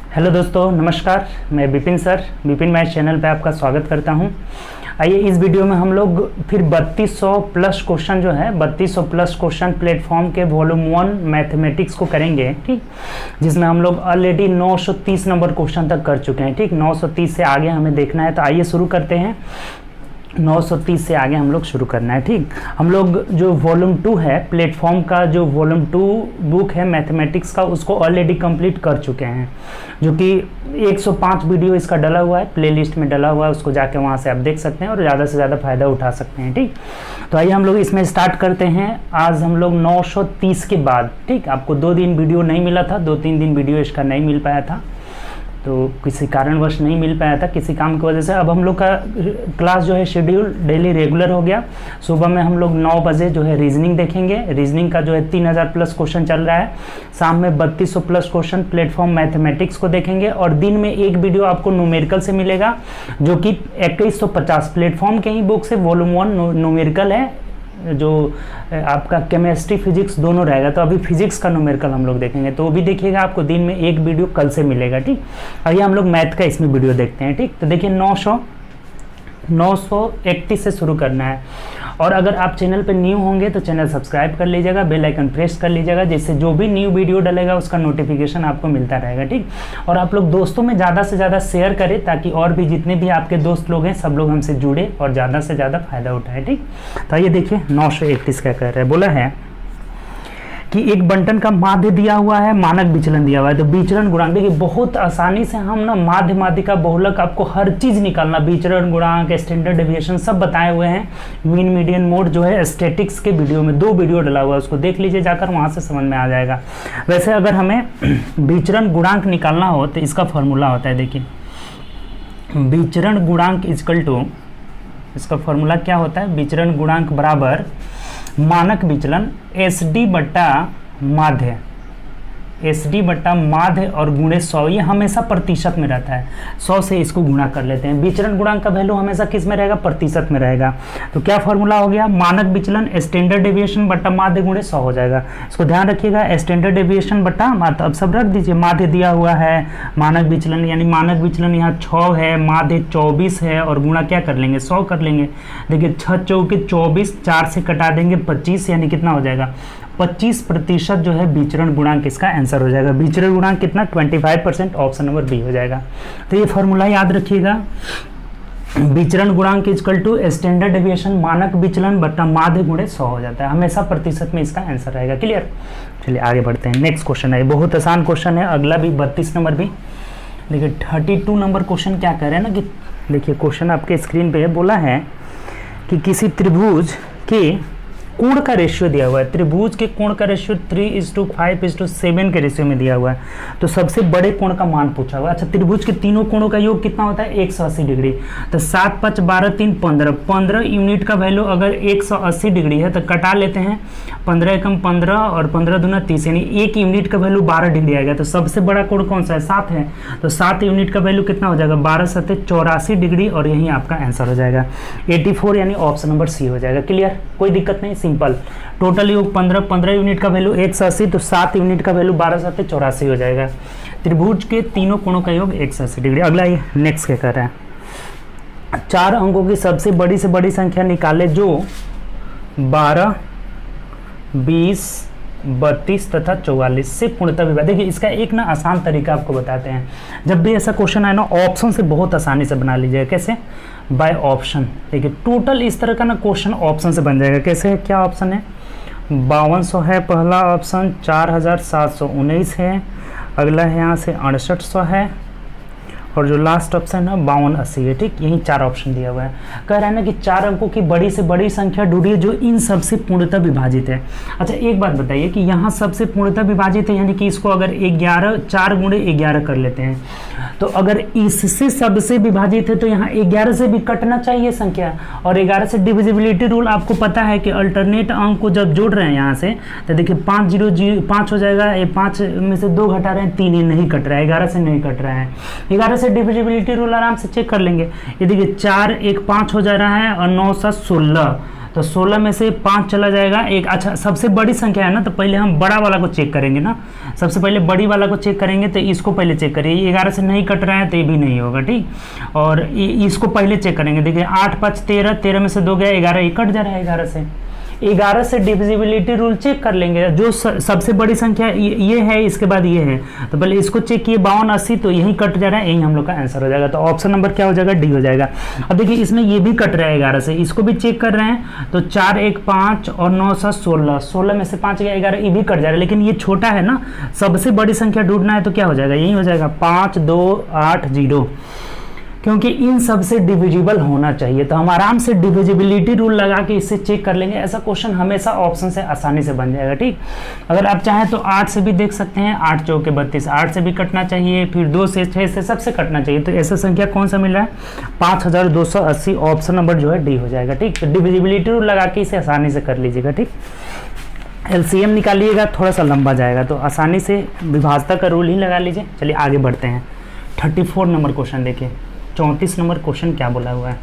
Hello दोस्तों, नमस्कार। मैं Vipin sir, Vipin math channel पे आपका स्वागत करता हूं। आइए इस वीडियो में हम लोग फिर 3200 प्लस क्वेश्चन जो है 3200 प्लस क्वेश्चन प्लेटफॉर्म के वॉल्यूम 1 मैथमेटिक्स को करेंगे, ठीक। जिसमें हम लोग ऑलरेडी 930 नंबर क्वेश्चन तक कर चुके हैं, ठीक। 930 से आगे हमें देखना है, तो आइए शुरू करते हैं। 930 से आगे हम लोग शुरू करना है, ठीक। हम लोग जो वॉल्यूम 2 है प्लेटफॉर्म का, जो वॉल्यूम 2 बुक है मैथमेटिक्स का, उसको ऑलरेडी कंप्लीट कर चुके हैं, जो कि 105 वीडियो इसका डला हुआ है, प्लेलिस्ट में डला हुआ है। उसको जाके वहाँ से आप देख सकते हैं और ज़्यादा से ज़्यादा फ़ायदा उठा सकते हैं, ठीक। तो आइए हम लोग इसमें स्टार्ट करते हैं। आज हम लोग 930 के बाद, ठीक। आपको 2 दिन वीडियो नहीं मिला था, 2-3 दिन वीडियो इसका नहीं मिल पाया था, तो किसी कारणवश नहीं मिल पाया था, किसी काम की वजह से। अब हम लोग का क्लास जो है शेड्यूल डेली रेगुलर हो गया। सुबह में हम लोग 9 बजे जो है रीजनिंग देखेंगे। रीजनिंग का जो है 3000 प्लस क्वेश्चन चल रहा है। शाम में 3200 प्लस क्वेश्चन प्लेटफॉर्म मैथमेटिक्स को देखेंगे, और दिन में एक वीडियो आपको न्यूमेरिकल से मिलेगा, जो कि 2150 प्लेटफॉर्म के ही बुक से वॉल्यूम 1 न्यूमेरिकल है, जो आपका केमिस्ट्री फिजिक्स दोनों रहेगा। तो अभी फिजिक्स का न्यूमेरिकल हम लोग देखेंगे, तो वो भी देखिएगा। आपको दिन में एक वीडियो कल से मिलेगा, ठीक। आइए हम लोग मैथ का इसमें वीडियो देखते हैं, ठीक। तो देखिए 931 से शुरू करना है। और अगर आप चैनल पर न्यू होंगे तो चैनल सब्सक्राइब कर लीजिएगा, बेल आइकन प्रेस कर लीजिएगा, जिससे जो भी न्यू वीडियो डलेगा उसका नोटिफिकेशन आपको मिलता रहेगा, ठीक। और आप लोग दोस्तों में ज़्यादा से ज़्यादा शेयर करें, ताकि और भी जितने भी आपके दोस्त लोग हैं सब लोग हमसे जुड़े और ज़्यादा से ज़्यादा फायदा उठाएं, ठीक। तो आइए देखिए 931 क्या कह रहा है। बोला है कि एक बंटन का माध्य दिया हुआ है, मानक विचलन दिया हुआ है। तो विचलन गुणांक देखिए, बहुत आसानी से हम ना माध्य, माध्यिका, बहुलक, आपको हर चीज निकालना, विचलन गुणांक, स्टैंडर्ड डेविएशन सब बताए हुए हैं। मीन मीडियन मोड जो है स्टैटिक्स के वीडियो में 2 वीडियो डला हुआ है, उसको देख लीजिए जाकर, वहां से समझ में आ जाएगा। वैसे अगर हमें विचलन गुणांक निकालना हो तो इसका फॉर्मूला होता है, देखिए विचरण गुणांक इक्वल टू, इसका फॉर्मूला क्या होता है, विचरण गुणांक बराबर मानक विचलन SD बट्टा माध्य, SD बट्टा माध्य और गुणे 100। ये हमेशा प्रतिशत में रहता है, 100 से इसको गुणा कर लेते हैं। विचलन गुणांक का वैल्यू हमेशा किस में रहेगा, प्रतिशत में रहेगा। तो क्या फॉर्मूला हो गया, मानक विचलन स्टैंडर्ड डेविएशन बट्टा माध्य गुणे 100 हो जाएगा। इसको ध्यान रखिएगा, स्टैंडर्ड डेविएशन बट्टा माध्य। अब सब रख दीजिए, माध्य दिया हुआ है, मानक विचलन यानी मानक विचलन यहाँ 6 है, माध्य 24 है, और गुणा क्या कर लेंगे, 100 कर लेंगे। देखिए 6 चौके 24, 4 से कटा देंगे 25, यानी कितना हो जाएगा 25% जो है विचरण गुणांक इसका आंसर हो जाएगा। विचरण गुणांक कितना, 25%, ऑप्शन नंबर बी हो जाएगा। तो ये फॉर्मूला याद रखिएगा, विचरण गुणांक इक्वल टू स्टैंडर्ड डेविएशन मानक विचलन बट्टा माध्य गुणे 100 हो जाता है। हमेशा प्रतिशत में इसका आंसर रहेगा। क्लियर। चलिए आगे बढ़ते हैं। नेक्स्ट क्वेश्चन है, बहुत आसान क्वेश्चन है, अगला भी 32 नंबर भी। देखिए 32 नंबर क्वेश्चन क्या कह रहे हैं ना, कि देखिए क्वेश्चन आपके स्क्रीन पे है। बोला है कि किसी त्रिभुज के कोण का रेशियो दिया हुआ है, त्रिभुज के कोण का रेशियो 3:5:7 के रेशियो में दिया हुआ है। तो सबसे बड़े कोण का मान पूछा हुआ है। अच्छा, त्रिभुज के तीनों कोणों का योग कितना होता है, 180 डिग्री। तो 7, 5, 12, 3, 15 यूनिट का वैल्यू अगर 180 डिग्री है तो कटा लेते हैं, 15 एकम 15 और 15 दूना 30, यानी 1 यूनिट का वैल्यू 12 डिग्री आएगा। तो सबसे बड़ा कोण कौन सा है, 7 है। तो 7 यूनिट का वैल्यू कितना हो जाएगा, 12 7 84 डिग्री, और यही आपका आंसर हो जाएगा 84, यानी ऑप्शन नंबर सी हो जाएगा। क्लियर, कोई दिक्कत नहीं, सिंपल। टोटल योग 15 यूनिट का वैल्यू 180, तो 7 यूनिट का वैल्यू 12 7 84 हो जाएगा। त्रिभुज के तीनों कोणों का योग 180 डिग्री। अगला ये नेक्स्ट क्या कर रहा है, 4 अंकों की सबसे बड़ी से बड़ी संख्या निकाले जो 12, 20, 32 तथा 44 से पूर्णतः विभाजित। देखिए इसका एक ना आसान तरीका आपको बताते हैं। जब भी ऐसा क्वेश्चन आए ना, ऑप्शन से बहुत आसानी से बना लीजिएगा। कैसे, बाय ऑप्शन। देखिए टोटल इस तरह का ना क्वेश्चन ऑप्शन से बन जाएगा। कैसे है, क्या ऑप्शन है, 5200 है पहला ऑप्शन, 4719 है, अगला है यहाँ से 6800 है, और जो लास्ट ऑप्शन है 5280 है, ठीक। यही 4 ऑप्शन दिया हुआ है। कह रहा है ना कि 4 अंकों की बड़ी से बड़ी संख्या ढूंढिए जो इन सबसे पूर्णतः विभाजित है। अच्छा एक बात बताइए कि यहाँ सबसे पूर्णतः विभाजित है, यानी कि इसको अगर 4 गुणे 11 कर लेते हैं, तो अगर इससे सबसे विभाजित है तो यहाँ 11 से भी कटना चाहिए संख्या, और 11 से डिविजिबिलिटी रूल आपको पता है कि अल्टरनेट अंक को जब जोड़ रहे हैं यहाँ से, तो देखिए 5 हो जाएगा, ये 5 में से 2 घटा रहे हैं, 3 ही नहीं कट रहा है, 11 से नहीं कट रहा है। 11 से डिविजिबिलिटी रूल आराम से चेक कर लेंगे। ये देखिए 4 1 5 हो जा रहा है, और 9 7 16, तो 16 में से 5 चला जाएगा एक। अच्छा, सबसे बड़ी संख्या है ना, तो पहले हम बड़ा वाला को चेक करेंगे ना, सबसे पहले बड़ी वाला को चेक करेंगे। तो इसको पहले चेक करिए, 11 से नहीं कट रहा है तो ये भी नहीं होगा, ठीक। और इसको पहले चेक करेंगे। देखिए 8 5 13, 13 में से 2 गया, 11 ये कट जा रहा है 11 से डिविजिबिलिटी रूल चेक कर लेंगे। जो सबसे बड़ी संख्या ये है, इसके बाद ये है, तो पहले इसको चेक किए 52 80, तो यही कट जा रहा है, यही हम लोग का आंसर हो जाएगा। तो ऑप्शन नंबर क्या हो जाएगा, डी हो जाएगा। अब देखिए इसमें ये भी कट रहा है 11 से, इसको भी चेक कर रहे हैं। तो 4 1 5 और 9 7 16, 16 में से 5 गया 11, ये भी कट जा रहा है। लेकिन ये छोटा है ना, सबसे बड़ी संख्या ढूंढना है तो क्या हो जाएगा, यही हो जाएगा 5 2 8 0, क्योंकि इन सब से डिविजिबल होना चाहिए। तो हम आराम से डिविजिबिलिटी रूल लगा के इससे चेक कर लेंगे। ऐसा क्वेश्चन हमेशा ऑप्शन से आसानी से बन जाएगा, ठीक। अगर आप चाहें तो 8 से भी देख सकते हैं, 8 चौके 32, 8 से भी कटना चाहिए, फिर 2 से 6 से, सबसे कटना चाहिए। तो ऐसा संख्या कौन सा मिल रहा है, 5280, ऑप्शन नंबर जो है डी हो जाएगा, ठीक। तो डिविजिबिलिटी रूल लगा के इसे आसानी से कर लीजिएगा, ठीक। एलसीएम निकालिएगा, थोड़ा सा लंबा जाएगा, तो आसानी से विभाजता का रूल ही लगा लीजिए। चलिए आगे बढ़ते हैं। 34 नंबर क्वेश्चन देखिए। 34 नंबर क्वेश्चन क्या बोला हुआ है,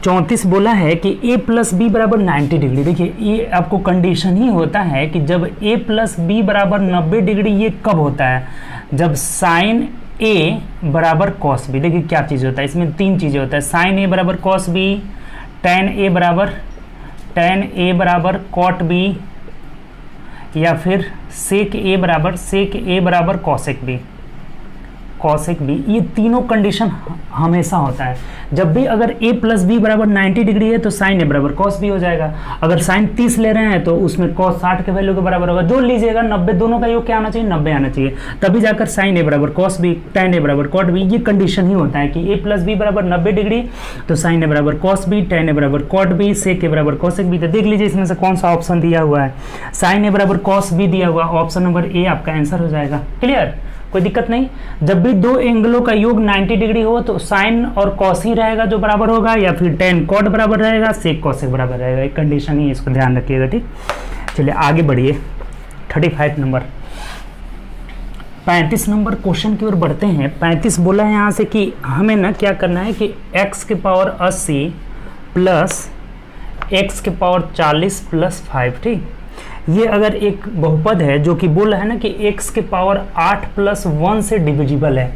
34 बोला है कि a प्लस बी बराबर 90 डिग्री। देखिए ये आपको कंडीशन ही होता है कि जब a प्लस बी बराबर 90 डिग्री, ये कब होता है, जब साइन a बराबर कॉस बी। देखिए क्या चीज़ होता है, इसमें 3 चीज़ें होता है, साइन a बराबर कॉस बी, tan a बराबर कॉट बी, या फिर सेक a बराबर कॉसेक बी। ये तीनों कंडीशन हमेशा होता है। जब भी अगर a प्लस बी बराबर 90 डिग्री है तो साइन a बराबर कॉस बी हो जाएगा। अगर साइन 30 ले रहे हैं तो उसमें कॉस 60 के वैल्यू के बराबर होगा। जोड़ लीजिएगा 90, दोनों का योग क्या आना चाहिए, 90 आना चाहिए, तभी जाकर साइन a बराबर कॉस बी, tan a बराबर कॉट बी। ये कंडीशन ही होता है कि a प्लस बी बराबर 90 डिग्री तो साइन a बराबर कॉस बी, tan a बराबर कॉट बी, सेक a बराबर कॉसेक बी। तो देख लीजिए इसमें से कौन सा ऑप्शन दिया हुआ है, साइन a बराबर कॉस बी दिया हुआ, ऑप्शन नंबर ए आपका आंसर हो जाएगा। क्लियर, कोई दिक्कत नहीं। जब भी दो एंगलों का योग 90 डिग्री हो तो साइन और कॉस ही रहेगा जो बराबर होगा, या फिर tan कॉट बराबर रहेगा, सेक कॉसेक बराबर रहेगा। एक कंडीशन ही, इसको ध्यान रखिएगा, ठीक। चलिए आगे बढ़िए। 35 नंबर 35 नंबर क्वेश्चन की ओर बढ़ते हैं। 35 बोला है यहाँ से कि हमें ना क्या करना है कि x के पावर 80 प्लस x के पावर 40 प्लस 5, ठीक। ये अगर एक बहुपद है जो कि बोल रहा है ना कि x के पावर 8 प्लस 1 से डिविजिबल है,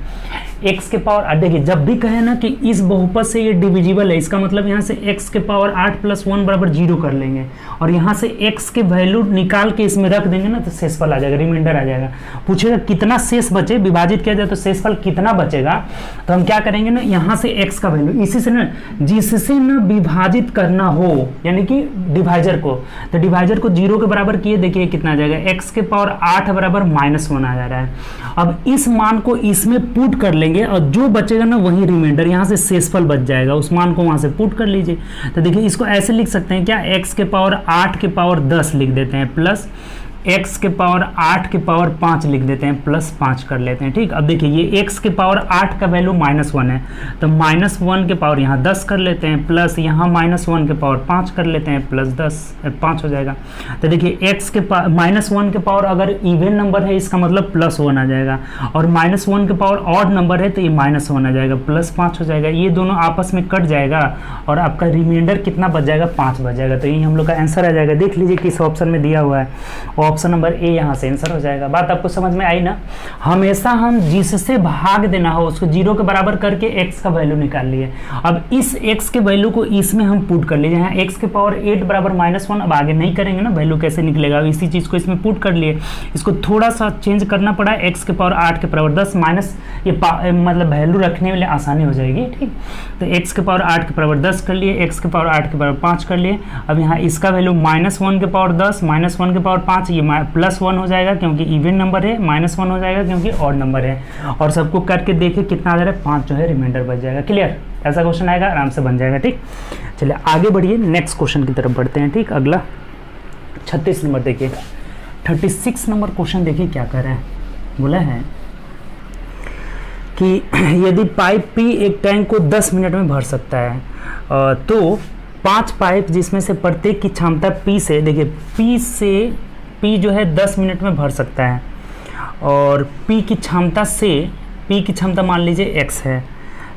x के पावर, देखिए जब भी कहे ना कि इस बहुपद से ये डिविजिबल है, इसका मतलब यहाँ से x के पावर 8 प्लस 1 बराबर 0 कर लेंगे और यहाँ से x के वैल्यू निकाल के इसमें रख देंगे ना, तो शेषफल आ जाएगा, रिमाइंडर आ जाएगा। पूछेगा कितना शेष बचे, विभाजित किया जाए तो शेषफल कितना बचेगा, तो हम क्या करेंगे ना, यहाँ से x का वैल्यू इसी से ना, जिससे ना विभाजित करना हो, यानी कि डिवाइजर को, तो डिवाइजर को 0 के बराबर किए, देखिए कितना आ जाएगा, x के पावर 8 बराबर -1 आ जा रहा है। अब इस मान को इसमें पुट कर लेंगे और जो बचेगा ना वही रिमाइंडर, यहाँ से शेषफल बच जाएगा, उस मान को वहाँ से पुट कर लीजिए। तो देखिए इसको ऐसे लिख सकते हैं क्या, x के पावर 8 के पावर 10 लिख देते हैं, प्लस x के पावर 8 के पावर 5 लिख देते हैं, प्लस 5 कर लेते हैं, ठीक। अब देखिए ये x के पावर 8 का वैल्यू -1 है, तो -1 के पावर यहाँ 10 कर लेते हैं, प्लस यहाँ -1 के पावर 5 कर लेते हैं, प्लस 10 5 हो जाएगा। तो देखिए x के -1 के पावर अगर इवन नंबर है इसका मतलब +1 आ जाएगा, और -1 के पावर ऑड नंबर है तो ये -1 आ जाएगा, प्लस 5 हो जाएगा। ये दोनों आपस में कट जाएगा और आपका रिमाइंडर कितना बच जाएगा, 5 बच जाएगा। तो यही हम लोग का आंसर आ जाएगा। देख लीजिए किस ऑप्शन में दिया हुआ है, ऑप्शन नंबर ए यहाँ से आंसर हो जाएगा। बात आपको समझ में आई ना। हमेशा हम जिससे भाग देना हो उसको 0 के बराबर करके x का वैल्यू निकाल लिए। अब इस x के वैल्यू को इसमें हम पुट कर लीजिए, यहाँ x के पावर 8 बराबर -1, अब आगे नहीं करेंगे ना, वैल्यू कैसे निकलेगा, इसी चीज़ को इसमें पुट कर लिए। इसको थोड़ा सा चेंज करना पड़ा, x के पावर 8 के बराबर 10 माइनस ये मतलब वैल्यू रखने में आसानी हो जाएगी, ठीक। तो x के पावर 8 के बराबर 10 कर लिए, x के पावर 8 के बराबर 5 कर लिए। अब यहाँ इसका वैल्यू -1 के पावर 10 -1 के पावर 5, ये +1 हो जाएगा क्योंकि इवन नंबर है, -1 हो जाएगा क्योंकि ऑड नंबर है, और सबको करके देखिए कितना आ जा रहा है, 5 जो है रिमाइंडर बच जाएगा। क्लियर, ऐसा क्वेश्चन आएगा आराम से बन जाएगा, ठीक। चलिए आगे बढ़िए, नेक्स्ट क्वेश्चन की तरफ बढ़ते हैं, ठीक। अगला 36 नंबर देखिए। 36 नंबर क्वेश्चन देखिए क्या कह रहा है, बोला है कि यदि पाइप P एक टैंक को 10 मिनट में भर सकता है तो 5 पाइप जिसमें से प्रत्येक की क्षमता P से, देखिए P जो है 10 मिनट में भर सकता है, और P की क्षमता मान लीजिए x है।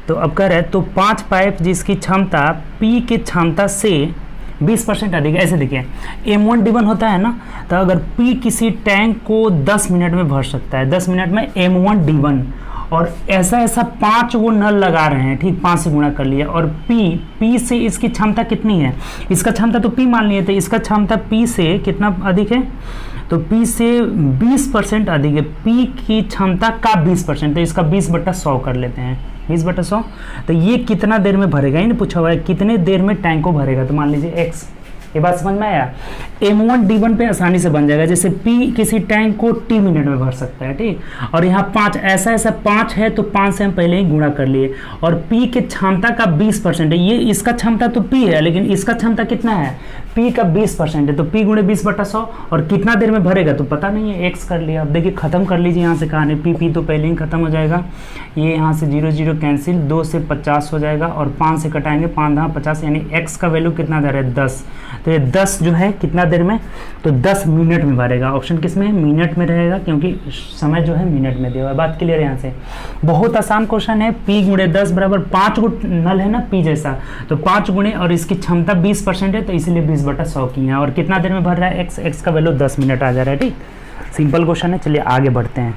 तो अब कह रहे हैं तो 5 पाइप जिसकी क्षमता P की क्षमता से 20% अधिक है। ऐसे देखिए M1D1 होता है ना, तो अगर P किसी टैंक को 10 मिनट में भर सकता है, 10 मिनट में M1D1, और ऐसा ऐसा 5 वो नल लगा रहे हैं, ठीक, 5 से गुणा कर लिया, और P से इसकी क्षमता कितनी है, इसका क्षमता तो P मान लिए थे, इसका क्षमता P से कितना अधिक है, तो P से 20% अधिक है, P की क्षमता का 20%, तो इसका 20/100 कर लेते हैं, 20/100। तो ये कितना देर में भरेगा, ये पूछा हुआ है कितने देर में टैंक को भरेगा, तो मान लीजिए x, ये बात समझ में आया। M1D1 पे आसानी से बन जाएगा, जैसे P किसी टैंक को T मिनट में भर सकता है, ठीक, और यहाँ 5 ऐसा 5 है, तो 5 से हम पहले ही गुणा कर लिए, और P के क्षमता का 20% है, ये इसका क्षमता तो P है, लेकिन इसका क्षमता कितना है, P का 20% है, तो P गुणे 20/100, और कितना देर में भरेगा तो पता नहीं है, x कर लिया। अब देखिए खत्म कर लीजिए, यहाँ से कहानी P तो पहले ही खत्म हो जाएगा, ये यहाँ से 0 0 कैंसिल, 2 से 50 हो जाएगा, और 5 से कटाएंगे, 5 × 50, यानी x का वैल्यू कितना दे रहा है, 10, तो ये 10 जो है कितना देर में, तो 10 मिनट में भरेगा। ऑप्शन किस में, मिनट में रहेगा, क्योंकि समय जो है मिनट में दिया हुआ है। बात क्लियर है यहाँ से, बहुत आसान क्वेश्चन है। P × 10 बराबर 5 गो नल है ना P जैसा, तो 5 गुणे, और इसकी क्षमता 20% है, तो इसलिए 20/100 की है, और कितना देर में भर रहा है, x का वैल्यू 10 मिनट आ जा रहा है, ठीक, सिंपल क्वेश्चन है। चलिए आगे बढ़ते हैं,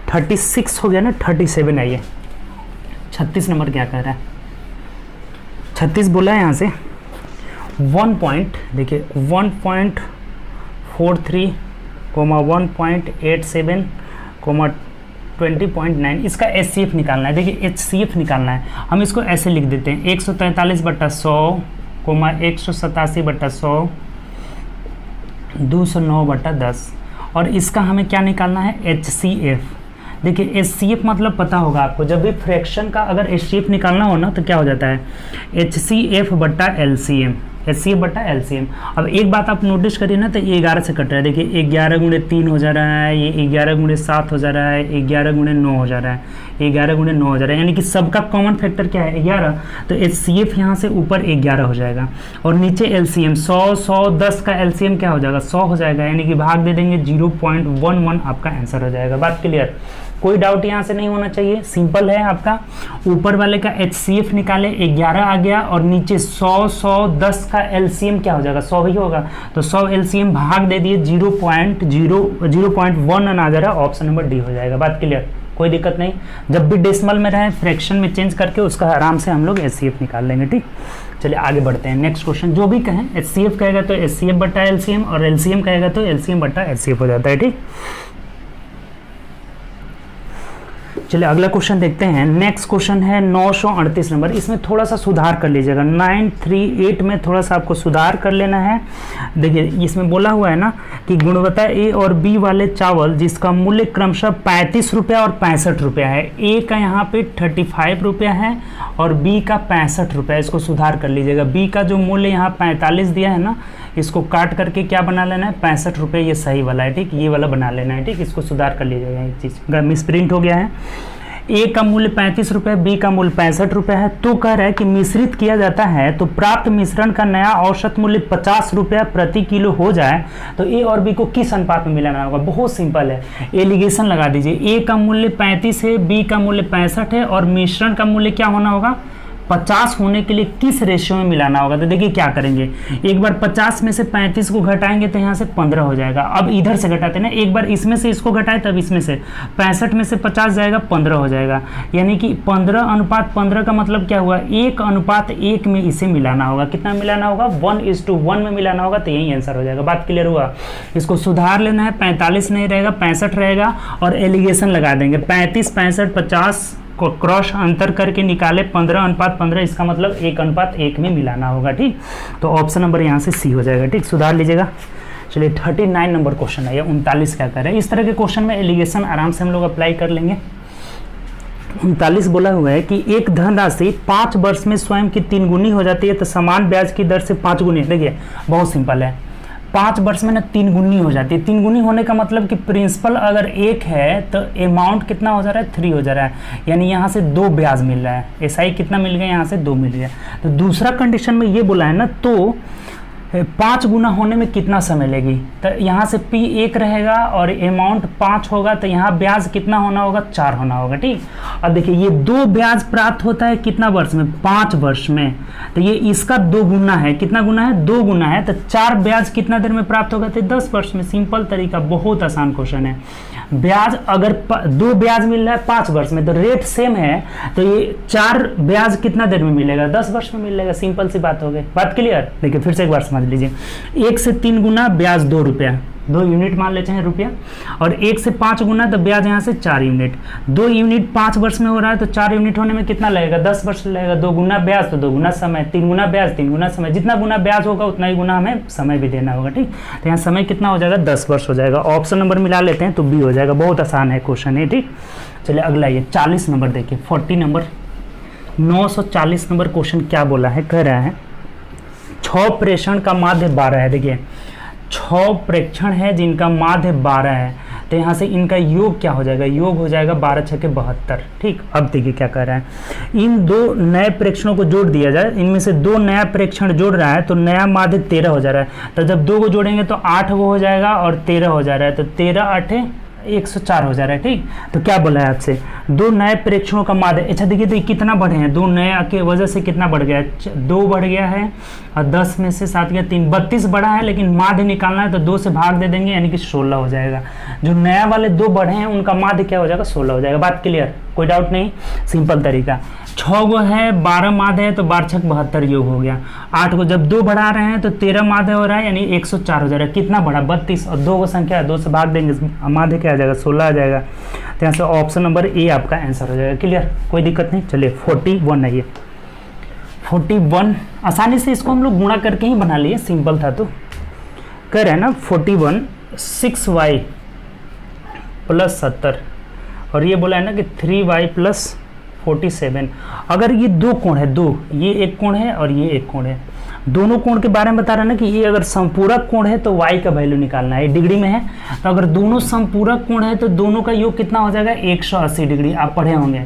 36 हो गया ना, 37 आइए, 36 नंबर क्या कह रहा है, 36 बोला है यहाँ से 1.43, 1.87, 20.9, इसका HCF निकालना है। देखिए HCF निकालना है, हम इसको ऐसे लिख देते हैं 143/100, 187/100, 209/10, और इसका हमें क्या निकालना है, HCF। देखिए HCF मतलब पता होगा आपको, जब भी फ्रैक्शन का अगर HCF निकालना हो ना, तो क्या हो जाता है, HCF/LCM, HCF/LCM। अब एक बात आप नोटिस करिए ना, तो ये 11 से कट रहा है, देखिए 11 × 3 हो जा रहा है, ये 11 × 7 हो जा रहा है, 11 × 9 हो जा रहा है, 11 × 9 हो जा रहा है, यानी कि सबका कॉमन फैक्टर क्या है, 11, तो HCF यहाँ से ऊपर 11 हो जाएगा, और नीचे LCM 100 100 10 का LCM क्या हो जाएगा, 100 हो जाएगा, यानी कि भाग दे देंगे, 0.11 आपका आंसर हो जाएगा। बात क्लियर, कोई डाउट यहाँ से नहीं होना चाहिए, सिंपल है आपका। ऊपर वाले का HCF निकाले, 11 आ गया, और नीचे 100 100 10 का LCM क्या हो जाएगा, 100 ही होगा, तो 100 LCM भाग दे दिए, 0.1 आ जा रहा है, ऑप्शन नंबर डी हो जाएगा। बात क्लियर, कोई दिक्कत नहीं, जब भी डेसिमल में रहे फ्रैक्शन में चेंज करके उसका आराम से हम लोग HCF निकाल लेंगे, ठीक। चलिए आगे बढ़ते हैं, नेक्स्ट क्वेश्चन, जो भी कहें HCF कहेगा तो HCF/LCM, और LCM कहेगा तो LCM/HCF हो जाता है, ठीक। चलिए अगला क्वेश्चन देखते हैं। नेक्स्ट क्वेश्चन है 938 नंबर, इसमें थोड़ा सा सुधार कर लीजिएगा, 938 में थोड़ा सा आपको सुधार कर लेना है। देखिए इसमें बोला हुआ है ना कि गुणवत्ता A और B वाले चावल जिसका मूल्य क्रमशः 35 रुपया और 65 रुपया है, A का यहाँ पे 35 रुपया है और B का 65 रुपया, इसको सुधार कर लीजिएगा। B का जो मूल्य यहाँ 45 दिया है ना, इसको काट करके क्या बना लेना है, 65 रुपये, ये सही वाला है, ठीक, ये वाला बना लेना है, ठीक, इसको सुधार कर लीजिएगा। एक चीज़ मिसप्रिंट हो गया है, A का मूल्य 35 रुपये, B का मूल्य 65 रुपये है, तो कह रहा है कि मिश्रित किया जाता है तो प्राप्त मिश्रण का नया औसत मूल्य 50 रुपया प्रति किलो हो जाए तो A और B को किस अनुपात में मिलाना होगा। बहुत सिंपल है, एलिगेशन लगा दीजिए। A का मूल्य 35 है, B का मूल्य 65 है, और मिश्रण का मूल्य क्या होना होगा, 50 होने के लिए किस रेशियो में मिलाना होगा। तो देखिए क्या करेंगे, एक बार 50 में से 35 को घटाएंगे तो यहाँ से 15 हो जाएगा। अब इधर से घटाते हैं ना, एक बार इसमें से इसको घटाए तब इसमें से 65 में से 50 जाएगा, 15 हो जाएगा, यानी कि 15:15 का मतलब क्या हुआ, 1:1 में इसे मिलाना होगा। कितना मिलाना होगा, 1:1 में मिलाना होगा, तो यही आंसर हो जाएगा। बात क्लियर हुआ, इसको सुधार लेना है, 45 नहीं रहेगा 65 रहेगा, और एलिगेशन लगा देंगे 35 65 50 को क्रॉस अंतर करके निकाले 15:15, इसका मतलब 1:1 में मिलाना होगा, ठीक। तो ऑप्शन नंबर यहाँ से सी हो जाएगा, ठीक, सुधार लीजिएगा। चलिए 39 नंबर क्वेश्चन है, 39 क्या कर रहे हैं। इस तरह के क्वेश्चन में एलिगेशन आराम से हम लोग अप्लाई कर लेंगे। 39 बोला हुआ है कि एक धनराशि 5 वर्ष में स्वयं की 3 गुनी हो जाती है तो समान ब्याज की दर से 5 गुनी। देखिए बहुत सिंपल है, 5 वर्ष में ना 3 गुनी हो जाती है। 3 गुनी होने का मतलब कि प्रिंसिपल अगर 1 है तो अमाउंट कितना हो जा रहा है, 3 हो जा रहा है, यानी यहाँ से 2 ब्याज मिल रहा है। SI कितना मिल गया, यहाँ से 2 मिल गया। तो दूसरा कंडीशन में ये बोला है ना, तो 5 गुना होने में कितना समय लेगी, तो यहाँ से P 1 रहेगा और अमाउंट 5 होगा, तो यहाँ ब्याज कितना होना होगा, 4 होना होगा। ठीक, अब देखिए ये 2 ब्याज प्राप्त होता है कितना वर्ष में, 5 वर्ष में, तो ये इसका 2 गुना है, कितना गुना है, 2 गुना है, तो 4 ब्याज कितना देर में प्राप्त होगा, तो 10 वर्ष में। सिंपल तरीका, बहुत आसान क्वेश्चन है। ब्याज अगर 2 ब्याज मिल रहा है 5 वर्ष में, तो रेट सेम है, तो ये 4 ब्याज कितना देर में मिलेगा, 10 वर्ष में मिलेगा। सिंपल सी बात हो गई, बात क्लियर। देखिए फिर से एक बार समझ लीजिए, 1 से 3 गुना ब्याज 2 रुपया, 2 यूनिट मान लेते हैं रुपया, और 1 से 5 गुना तो ब्याज यहाँ से 4 यूनिट, 2 यूनिट 5 वर्ष में हो रहा है, तो 4 यूनिट होने में कितना लगेगा, 10 वर्ष लगेगा। 2 गुना ब्याज तो 2 गुना समय, 3 गुना ब्याज 3 गुना समय, जितना गुना ब्याज होगा उतना ही गुना हमें समय भी देना होगा। ठीक, तो यहाँ समय कितना हो जाएगा, 10 वर्ष हो जाएगा। ऑप्शन नंबर मिला लेते हैं तो बी हो जाएगा। बहुत आसान है क्वेश्चन है। ठीक, चलिए अगला ये 40 नंबर देखिए, 40 नंबर 940 नंबर क्वेश्चन क्या बोला है, कह रहा है 6 प्रेषण का माध्य 12 है। देखिए 6 प्रेक्षण है जिनका माध्य 12 है, तो यहाँ से इनका योग क्या हो जाएगा, योग हो जाएगा 12 × 6 = 72। ठीक, अब देखिए क्या कर रहा है, इन 2 नए प्रेक्षणों को जोड़ दिया जाए, इनमें से 2 नया प्रेक्षण जोड़ रहा है तो नया माध्य 13 हो जा रहा है, तो जब 2 को जोड़ेंगे तो 8 वो हो जाएगा और 13 हो जा रहा है, तो 13 8 104 हो जा रहा है। ठीक, तो क्या बोला है आपसे, 2 नए प्रेक्षणों का माध्य। अच्छा देखिए, तो कितना बढ़े हैं, 2 नए के वजह से कितना बढ़ गया है, 2 बढ़ गया है, और 10 में से 7 गया 3, 32 बढ़ा है, लेकिन माध्य निकालना है तो 2 से भाग दे देंगे, यानी कि 16 हो जाएगा। जो नया वाले 2 बढ़े हैं उनका माध्य क्या हो जाएगा, 16 हो जाएगा। बात क्लियर, कोई डाउट नहीं, सिंपल तरीका। 6 गो है, 12 माध्य है, तो 12 × 6 = 72 योग हो गया। 8 को जब 2 बढ़ा रहे हैं तो 13 माध्य हो रहा है, यानी 104 हो जा रहा है। कितना बढ़ा, 32, और 2 को संख्या है, 2 से भाग देंगे, माध्य क्या आ जाएगा, 16 आ जाएगा। तो यहाँ से ऑप्शन नंबर ए आपका आंसर हो जाएगा। क्लियर, कोई दिक्कत नहीं। चलिए 41 है ये, 41 आसानी से इसको हम लोग गुणा करके ही बना लिए, सिंपल था। तो कह रहे हैं ना 41 6y + 70, और ये बोला है ना कि 3y + 47। अगर ये 2 कोण है, 2, ये एक कोण है और ये एक कोण है, दोनों कोण के बारे में बता रहा है ना कि ये अगर संपूरक कोण है तो y का वैल्यू निकालना है, डिग्री में है, तो अगर दोनों संपूरक कोण है तो दोनों का योग कितना हो जाएगा, 180 डिग्री। आप पढ़े होंगे,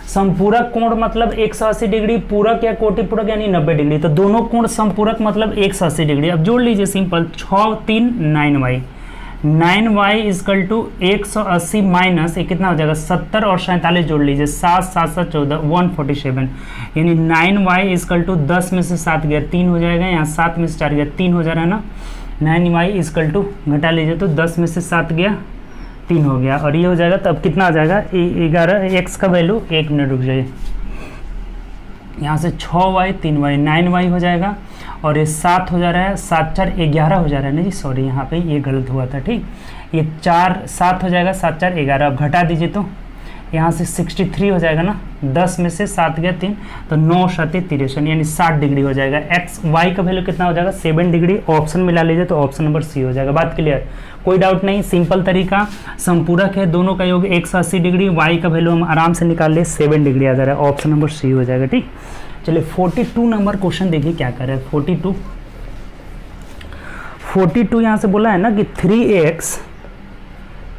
संपूरक कोण मतलब 180 डिग्री, पूरक या कोटि पूरक यानी 90 डिग्री, तो दोनों कोण संपूरक मतलब 180 डिग्री। अब जोड़ लीजिए सिंपल, 6 3 9y, 9y = 180 माइनस ये कितना हो जाएगा, 70 और 47 जोड़ लीजिए, 7 7 7 14 147, यानी 9y = 10 में से 7 गया 3 हो जाएगा, यहाँ 7 में से 4 गया 3 हो जा रहा है ना। 9y = घटा लीजिए तो 10 में से 7 गया 3 हो गया, और ये हो जाएगा, तब कितना आ जाएगा 11, x का वैल्यू 1 मिनट रुक जाइए, यहाँ से 6y 3y 9y हो जाएगा, और ये 7 हो जा रहा है, 7 4 11 हो जा रहा है ना जी, सॉरी यहाँ पे ये गलत हुआ था। ठीक, ये 4 7 हो जाएगा, 7 4 11, अब घटा दीजिए तो यहाँ से 63 हो जाएगा ना, 10 में से 7 गया 3, तो 9 7 63, यानी 60 डिग्री हो जाएगा। एक्स वाई का वैल्यू कितना हो जाएगा, 7 डिग्री। ऑप्शन मिला लीजिए तो ऑप्शन नंबर सी हो जाएगा। बात क्लियर, कोई डाउट नहीं, सिंपल तरीका, संपूरक है, दोनों का योग 180 डिग्री, वाई का वैल्यू हम आराम से निकाल ले, 7 डिग्री आ जा रहा है, ऑप्शन नंबर सी हो जाएगा। ठीक, चलिए 42 नंबर क्वेश्चन देखिए क्या कर रहे हैं। 42 यहाँ से बोला है ना कि 3x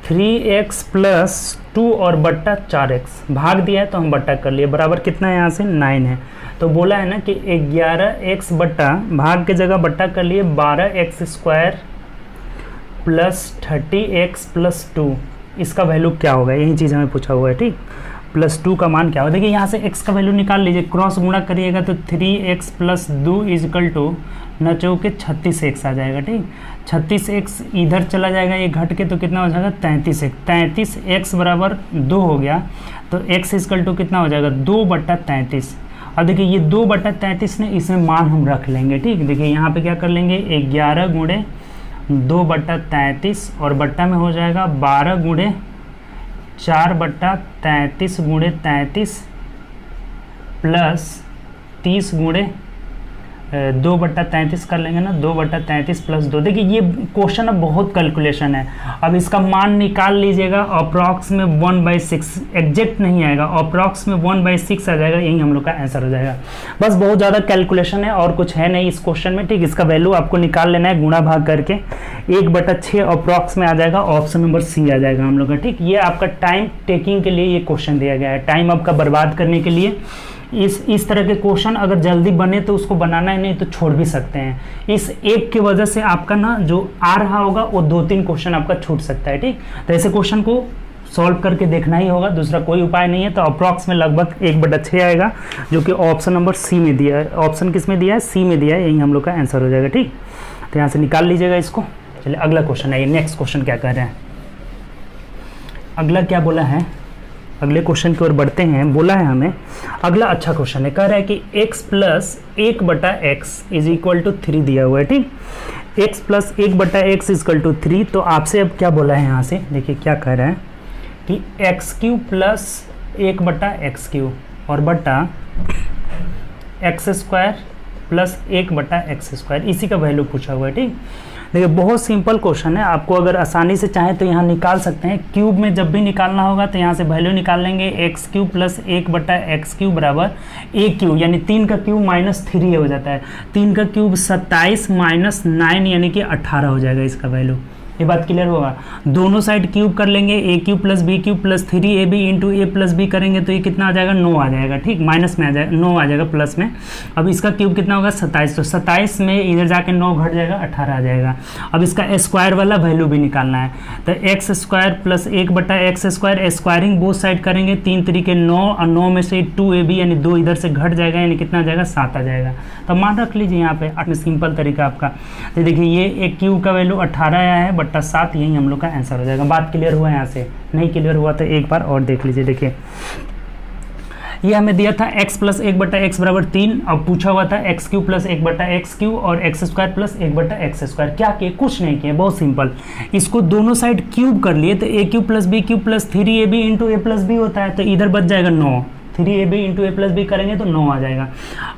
+ 2 और बट्टा 4x, भाग दिया है तो हम बट्टा कर लिए, बराबर कितना है यहाँ से 9 है, तो बोला है ना कि 11x बट्टा, भाग के जगह बट्टा कर लिए, 12x² + 30x + 2, इसका वैल्यू क्या होगा, यही चीज़ हमें पूछा हुआ है। ठीक, +2 का मान क्या होगा, देखिए यहाँ से x का वैल्यू निकाल लीजिए, क्रॉस गुणा करिएगा तो 3x + 2 = न चौके 36x आ जाएगा। ठीक, 36x इधर चला जाएगा, ये घट के तो कितना हो जाएगा 33x, 33x = 2 हो गया, तो x = कितना हो जाएगा 2/33। अब देखिए ये 2/33 ने इसमें मान हम रख लेंगे। ठीक, देखिए यहाँ पे क्या कर लेंगे, 11 × 2/33 और बट्टा में हो जाएगा 12 × 4/33 × 33 प्लस 30 × 2/33 कर लेंगे ना, 2/33 + 2। देखिए ये क्वेश्चन अब बहुत कैलकुलेशन है, अब इसका मान निकाल लीजिएगा, अप्रॉक्स में 1/6, एग्जैक्ट नहीं आएगा, अप्रॉक्स में 1/6 आ जाएगा, यही हम लोग का आंसर हो जाएगा। बस बहुत ज़्यादा कैलकुलेशन है और कुछ है नहीं इस क्वेश्चन में। ठीक, इसका वैल्यू आपको निकाल लेना है, गुणा भाग करके 1/6 अप्रॉक्स में आ जाएगा, ऑप्शन नंबर सी आ जाएगा हम लोग का। ठीक, ये आपका टाइम टेकिंग के लिए ये क्वेश्चन दिया गया है, टाइम आपका बर्बाद करने के लिए इस तरह के क्वेश्चन अगर जल्दी बने तो उसको बनाना है, नहीं तो छोड़ भी सकते हैं। इस एक की वजह से आपका ना जो आ रहा होगा वो 2-3 क्वेश्चन आपका छूट सकता है, ठीक। तो ऐसे क्वेश्चन को सॉल्व करके देखना ही होगा, दूसरा कोई उपाय नहीं है। तो अप्रॉक्स में लगभग 1/6 आएगा, जो कि ऑप्शन नंबर सी में दिया है। ऑप्शन किस में दिया है? सी में दिया है, यही हम लोग का आंसर हो जाएगा, ठीक। तो यहाँ से निकाल लीजिएगा इसको। चलिए अगला क्वेश्चन है, नेक्स्ट क्वेश्चन क्या कह रहे हैं, अगला क्या बोला है, अगले क्वेश्चन की ओर बढ़ते हैं। बोला है हमें अगला अच्छा क्वेश्चन है, कह रहा है कि x plus 1/x is equal to 3 दिया हुआ है, ठीक। x plus 1/x is equal to 3। तो आपसे अब क्या बोला है यहाँ से, देखिए क्या कह रहा है कि x³ प्लस 1/x³ और बटा x² प्लस 1/x², इसी का वैल्यू पूछा हुआ है, ठीक। देखिए बहुत सिंपल क्वेश्चन है, आपको अगर आसानी से चाहें तो यहाँ निकाल सकते हैं। क्यूब में जब भी निकालना होगा तो यहाँ से वैल्यू निकाल लेंगे, x³ प्लस 1/x³ बराबर a³ यानी 3 का क्यूब माइनस 3 हो जाता है। 3 का क्यूब 27 माइनस 9 यानी कि 18 हो जाएगा इसका वैल्यू। ये बात क्लियर होगा। दोनों साइड क्यूब कर लेंगे, a³ plus b³ plus 3ab into a plus b करेंगे तो ये कितना आ जाएगा, 9 आ जाएगा, ठीक। माइनस में आ जाएगा 9 आ जाएगा प्लस में। अब इसका क्यूब कितना होगा 27, तो 27 में इधर जाके 9 घट जाएगा, 18 आ जाएगा। अब इसका स्क्वायर वाला वैल्यू भी निकालना है, तो x² plus 1/x², squaring both side करेंगे, 3 तरीके 9 और 9 में से 2ab यानी 2 इधर से घट जाएगा, यानी कितना आ जाएगा 7 आ जाएगा। तो मान रख लीजिए यहाँ पे सिंपल तरीका आपका। तो देखिए ये एक क्यूब का वैल्यू 18 आया है बट्टा 7, यही हम लोग का आंसर हो जाएगा। बात क्लियर हुआ यहाँ से? नहीं क्लियर हुआ तो एक बार और देख लीजिए। देखिए ये हमें दिया था x प्लस 1/x बराबर 3, अब पूछा हुआ था x³ प्लस 1/x³ और x² प्लस 1/x²। क्या किए? कुछ नहीं किए, बहुत सिंपल। इसको दोनों साइड क्यूब कर लिए तो a³ plus b³ plus 3ab into a plus b होता है, तो इधर बच जाएगा 9। 3ab into a plus b करेंगे तो 9 आ जाएगा।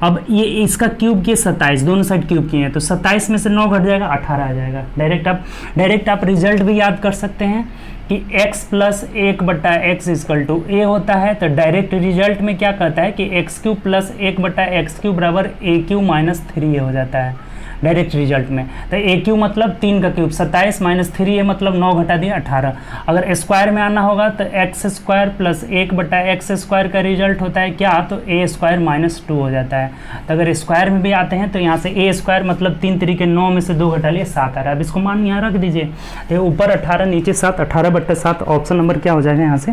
अब ये इसका क्यूब किए 27, दोनों साइड क्यूब किए हैं तो 27 में से 9 घट जाएगा, 18 आ जाएगा। डायरेक्ट आप रिजल्ट भी याद कर सकते हैं कि x plus 1/x equal to a होता है, तो डायरेक्ट रिजल्ट में क्या कहता है कि x³ प्लस 1/x³ बराबर a³ माइनस 3a हो जाता है डायरेक्ट रिजल्ट में। तो a³ मतलब 3 का क्यूब 27 माइनस 3a मतलब 9 घटा दिया 18। अगर स्क्वायर में आना होगा तो x² प्लस 1/x² का रिजल्ट होता है क्या, तो a² माइनस 2 हो जाता है। तो अगर स्क्वायर में भी आते हैं तो यहाँ से a² मतलब 3 तरीके 9 में से 2 घटा लिए 7 आ रहा है। अब इसको मान यहाँ रख दीजिए, तो ऊपर 18 नीचे 7, 18/7 ऑप्शन नंबर क्या हो जाएगा यहाँ से,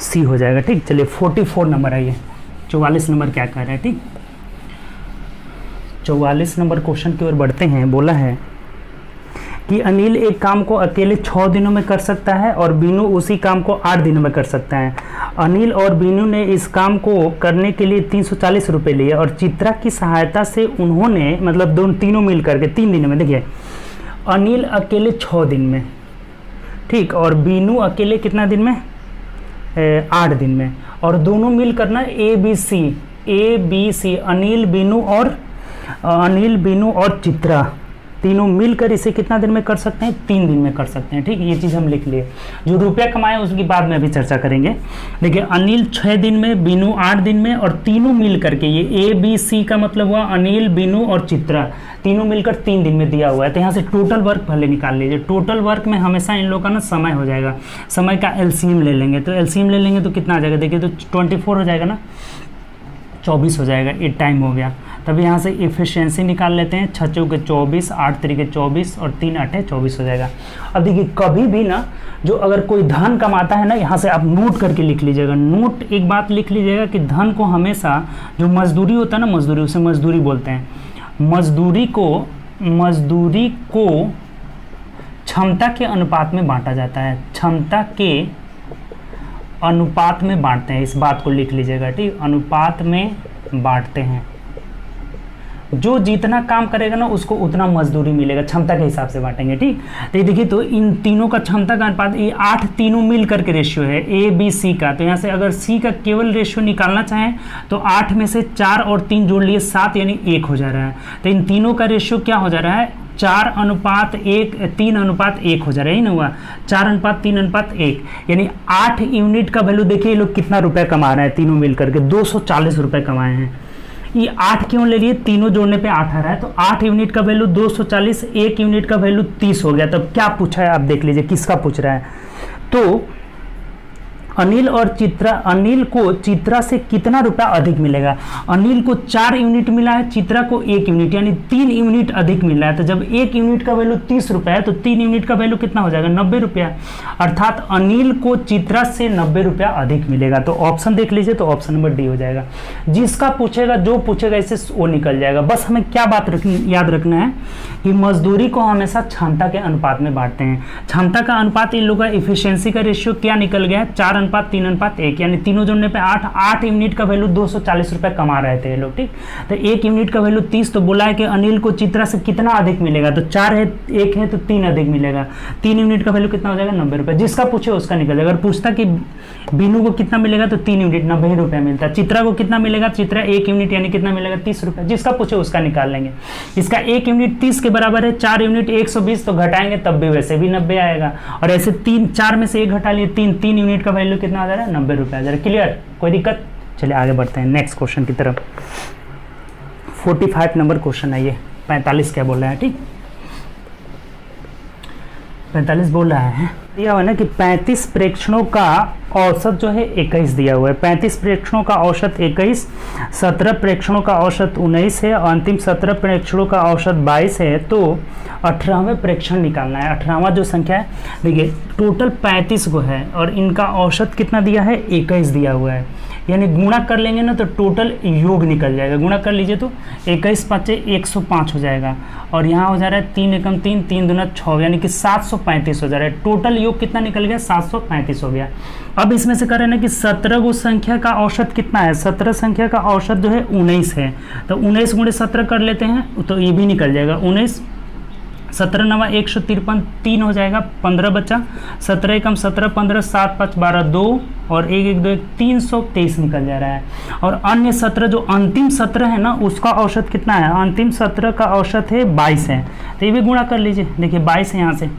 सी हो जाएगा, ठीक। चलिए 44 नंबर आइए, 44 नंबर क्या कह रहा है, ठीक। 44 नंबर क्वेश्चन की ओर बढ़ते हैं। बोला है कि अनिल एक काम को अकेले 6 दिनों में कर सकता है और बीनू उसी काम को 8 दिनों में कर सकता है। अनिल और बीनू ने इस काम को करने के लिए 340 रुपये लिए और चित्रा की सहायता से उन्होंने मतलब तीनों मिल करके 3 दिनों में, देखिए अनिल अकेले 6 दिन में, ठीक, और बीनू अकेले कितना दिन में, 8 दिन में, और दोनों मिल करना ABC अनिल बीनू और चित्रा तीनों मिलकर इसे कितना दिन में कर सकते हैं, 3 दिन में कर सकते हैं, ठीक। ये चीज़ हम लिख लिए। जो रुपया कमाए उसकी बाद में अभी चर्चा करेंगे। देखिए अनिल 6 दिन में, बीनू 8 दिन में, और तीनों मिल करके, ये ABC का मतलब हुआ अनिल बीनू और चित्रा, तीनों मिलकर 3 दिन में दिया हुआ है। तो यहाँ से टोटल वर्क पहले निकाल लीजिए। टोटल वर्क में हमेशा इन लोगों का ना समय हो जाएगा, समय का एलसीएम ले लेंगे, तो एलसीएम ले लेंगे तो कितना आ जाएगा, देखिए तो 24 हो जाएगा ना, 24 हो जाएगा, ये टाइम हो गया। तब यहाँ से इफिशियंसी निकाल लेते हैं, 6 चौके 24, 8 तरीके 24 और 3 8 24 हो जाएगा। अब देखिए कभी भी ना जो अगर कोई धन कमाता है ना, यहाँ से आप नोट करके लिख लीजिएगा, नोट एक बात लिख लीजिएगा कि धन को हमेशा जो मजदूरी होता है ना, मजदूरी, उसे मजदूरी बोलते हैं। मजदूरी को क्षमता के अनुपात में बांटा जाता है, क्षमता के अनुपात में बांटते हैं, इस बात को लिख लीजिएगा, ठीक। अनुपात में बांटते हैं, जो जितना काम करेगा ना उसको उतना मजदूरी मिलेगा, क्षमता के हिसाब से बांटेंगे, ठीक। तो ये देखिए तो इन तीनों का क्षमता का अनुपात, ये 8 तीनों मिल करके रेशियो है ABC का। तो यहाँ से अगर C का केवल रेशियो निकालना चाहें तो 8 में से 4 और 3 जोड़ लिए 7 यानी 1 हो जा रहा है। तो इन तीनों का रेशियो क्या हो जा रहा है, 4:1, 3:1 हो जा रहा है, ही ना हुआ, 4:3:1 यानी 8 यूनिट का वैल्यू। देखिए ये लोग कितना रुपया कमा रहे हैं तीनों मिल करके, 240 रुपये कमाए हैं। ये 8 क्यों ले लिए, तीनों जोड़ने पे 8 आ रहा है, तो 8 यूनिट का वैल्यू 240, 1 यूनिट का वैल्यू 30 हो गया। तब क्या पूछा है आप देख लीजिए, किसका पूछ रहा है। तो अनिल को चित्रा से कितना रुपया अधिक मिलेगा। अनिल को 4 यूनिट मिला है, चित्रा को 1 यूनिट, यानी 3 यूनिट अधिक मिला है। तो जब 1 यूनिट का वैल्यू 30 रुपया है तो 3 यूनिट का वैल्यू कितना हो जाएगा, 90 रुपया। अर्थात अनिल को चित्रा से 90 रुपया अधिक मिलेगा। तो ऑप्शन देख लीजिए, तो ऑप्शन नंबर डी हो जाएगा। जिसका पूछेगा, जो पूछेगा इससे वो निकल जाएगा। बस हमें क्या बात याद रखना है कि मजदूरी को हमेशा क्षमता के अनुपात में बांटते हैं। क्षमता का अनुपात इन लोगों का इफिशियंसी का रेशियो क्या निकल गया है, 4:3:1, यानी तीनों जोड़ने पे 8 यूनिट का वैल्यू 240 रुपये कमा रहे थे ये लोग, ठीक। तो 1 यूनिट का वैल्यू 30, तो बोला है कि अनिल को चित्रा से कितना अधिक मिलेगा, तो 4 है, 1 है तो 3 अधिक मिलेगा। 3 यूनिट का वैल्यू कितना हो जाएगा, 90 रुपये। जिसका पूछे उसका निकल जाएगा। अगर पूछता कि बीनू को कितना मिलेगा तो 3 यूनिट 90 रुपये मिलता है। चित्रा को कितना मिलेगा, चित्रा 1 यूनिट यानी कितना मिलेगा, 30 रुपये। जिसका पूछे उसका निकाल लेंगे। इसका 1 यूनिट 30 के बराबर है, 4 यूनिट 120, तो घटाएंगे तब भी वैसे भी 90 आएगा। और ऐसे 4 में से 1 घटा लिए 3 यूनिट का वैल्यू कितना आ जा रहा है, 90 रुपये आ जा रहा है। क्लियर, कोई दिक्कत। चलिए आगे बढ़ते हैं नेक्स्ट क्वेश्चन की तरफ। 45 नंबर क्वेश्चन है ये। 45 क्या बोल रहा है, ठीक, 45 बोल रहा है, दिया हुआ है ना कि 35 प्रेक्षणों का औसत जो है 21 दिया हुआ है। 35 प्रेक्षणों का औसत 21, 17 प्रेक्षणों का औसत 19 है, अंतिम 17 प्रेक्षणों का औसत 22 है। तो 18वें प्रेक्षण निकालना है। 18वां जो संख्या है, देखिए टोटल 35 को है और इनका औसत कितना दिया है, 21 दिया हुआ है। यानी गुणा कर लेंगे ना तो टोटल योग निकल जाएगा। गुणा कर लीजिए तो 21 5 105 हो जाएगा। और यहाँ हो जा रहा है 3 एकम 3, 3 दूना 6, यानी कि 735 हो जा रहा है। टोटल योग कितना निकल गया, 735 हो गया। अब इसमें से कर रहे हैं ना कि 17 गो संख्या का औसत कितना है। 17 संख्या का औसत जो है 19 है। तो 19 गुणे 17 कर लेते हैं तो ये भी निकल जाएगा। 19 17 9 153, 3 हो जाएगा, 15 बचा। 17 एकम 17, 15 7 5 12 2 और 1 1 2 1 323 निकल जा रहा है। और अन्य 17 जो अंतिम 17 है ना, उसका औसत कितना है, अंतिम 17 का औसत है 22 है। तो ये भी गुणा कर लीजिए, देखिए 22 है यहाँ से।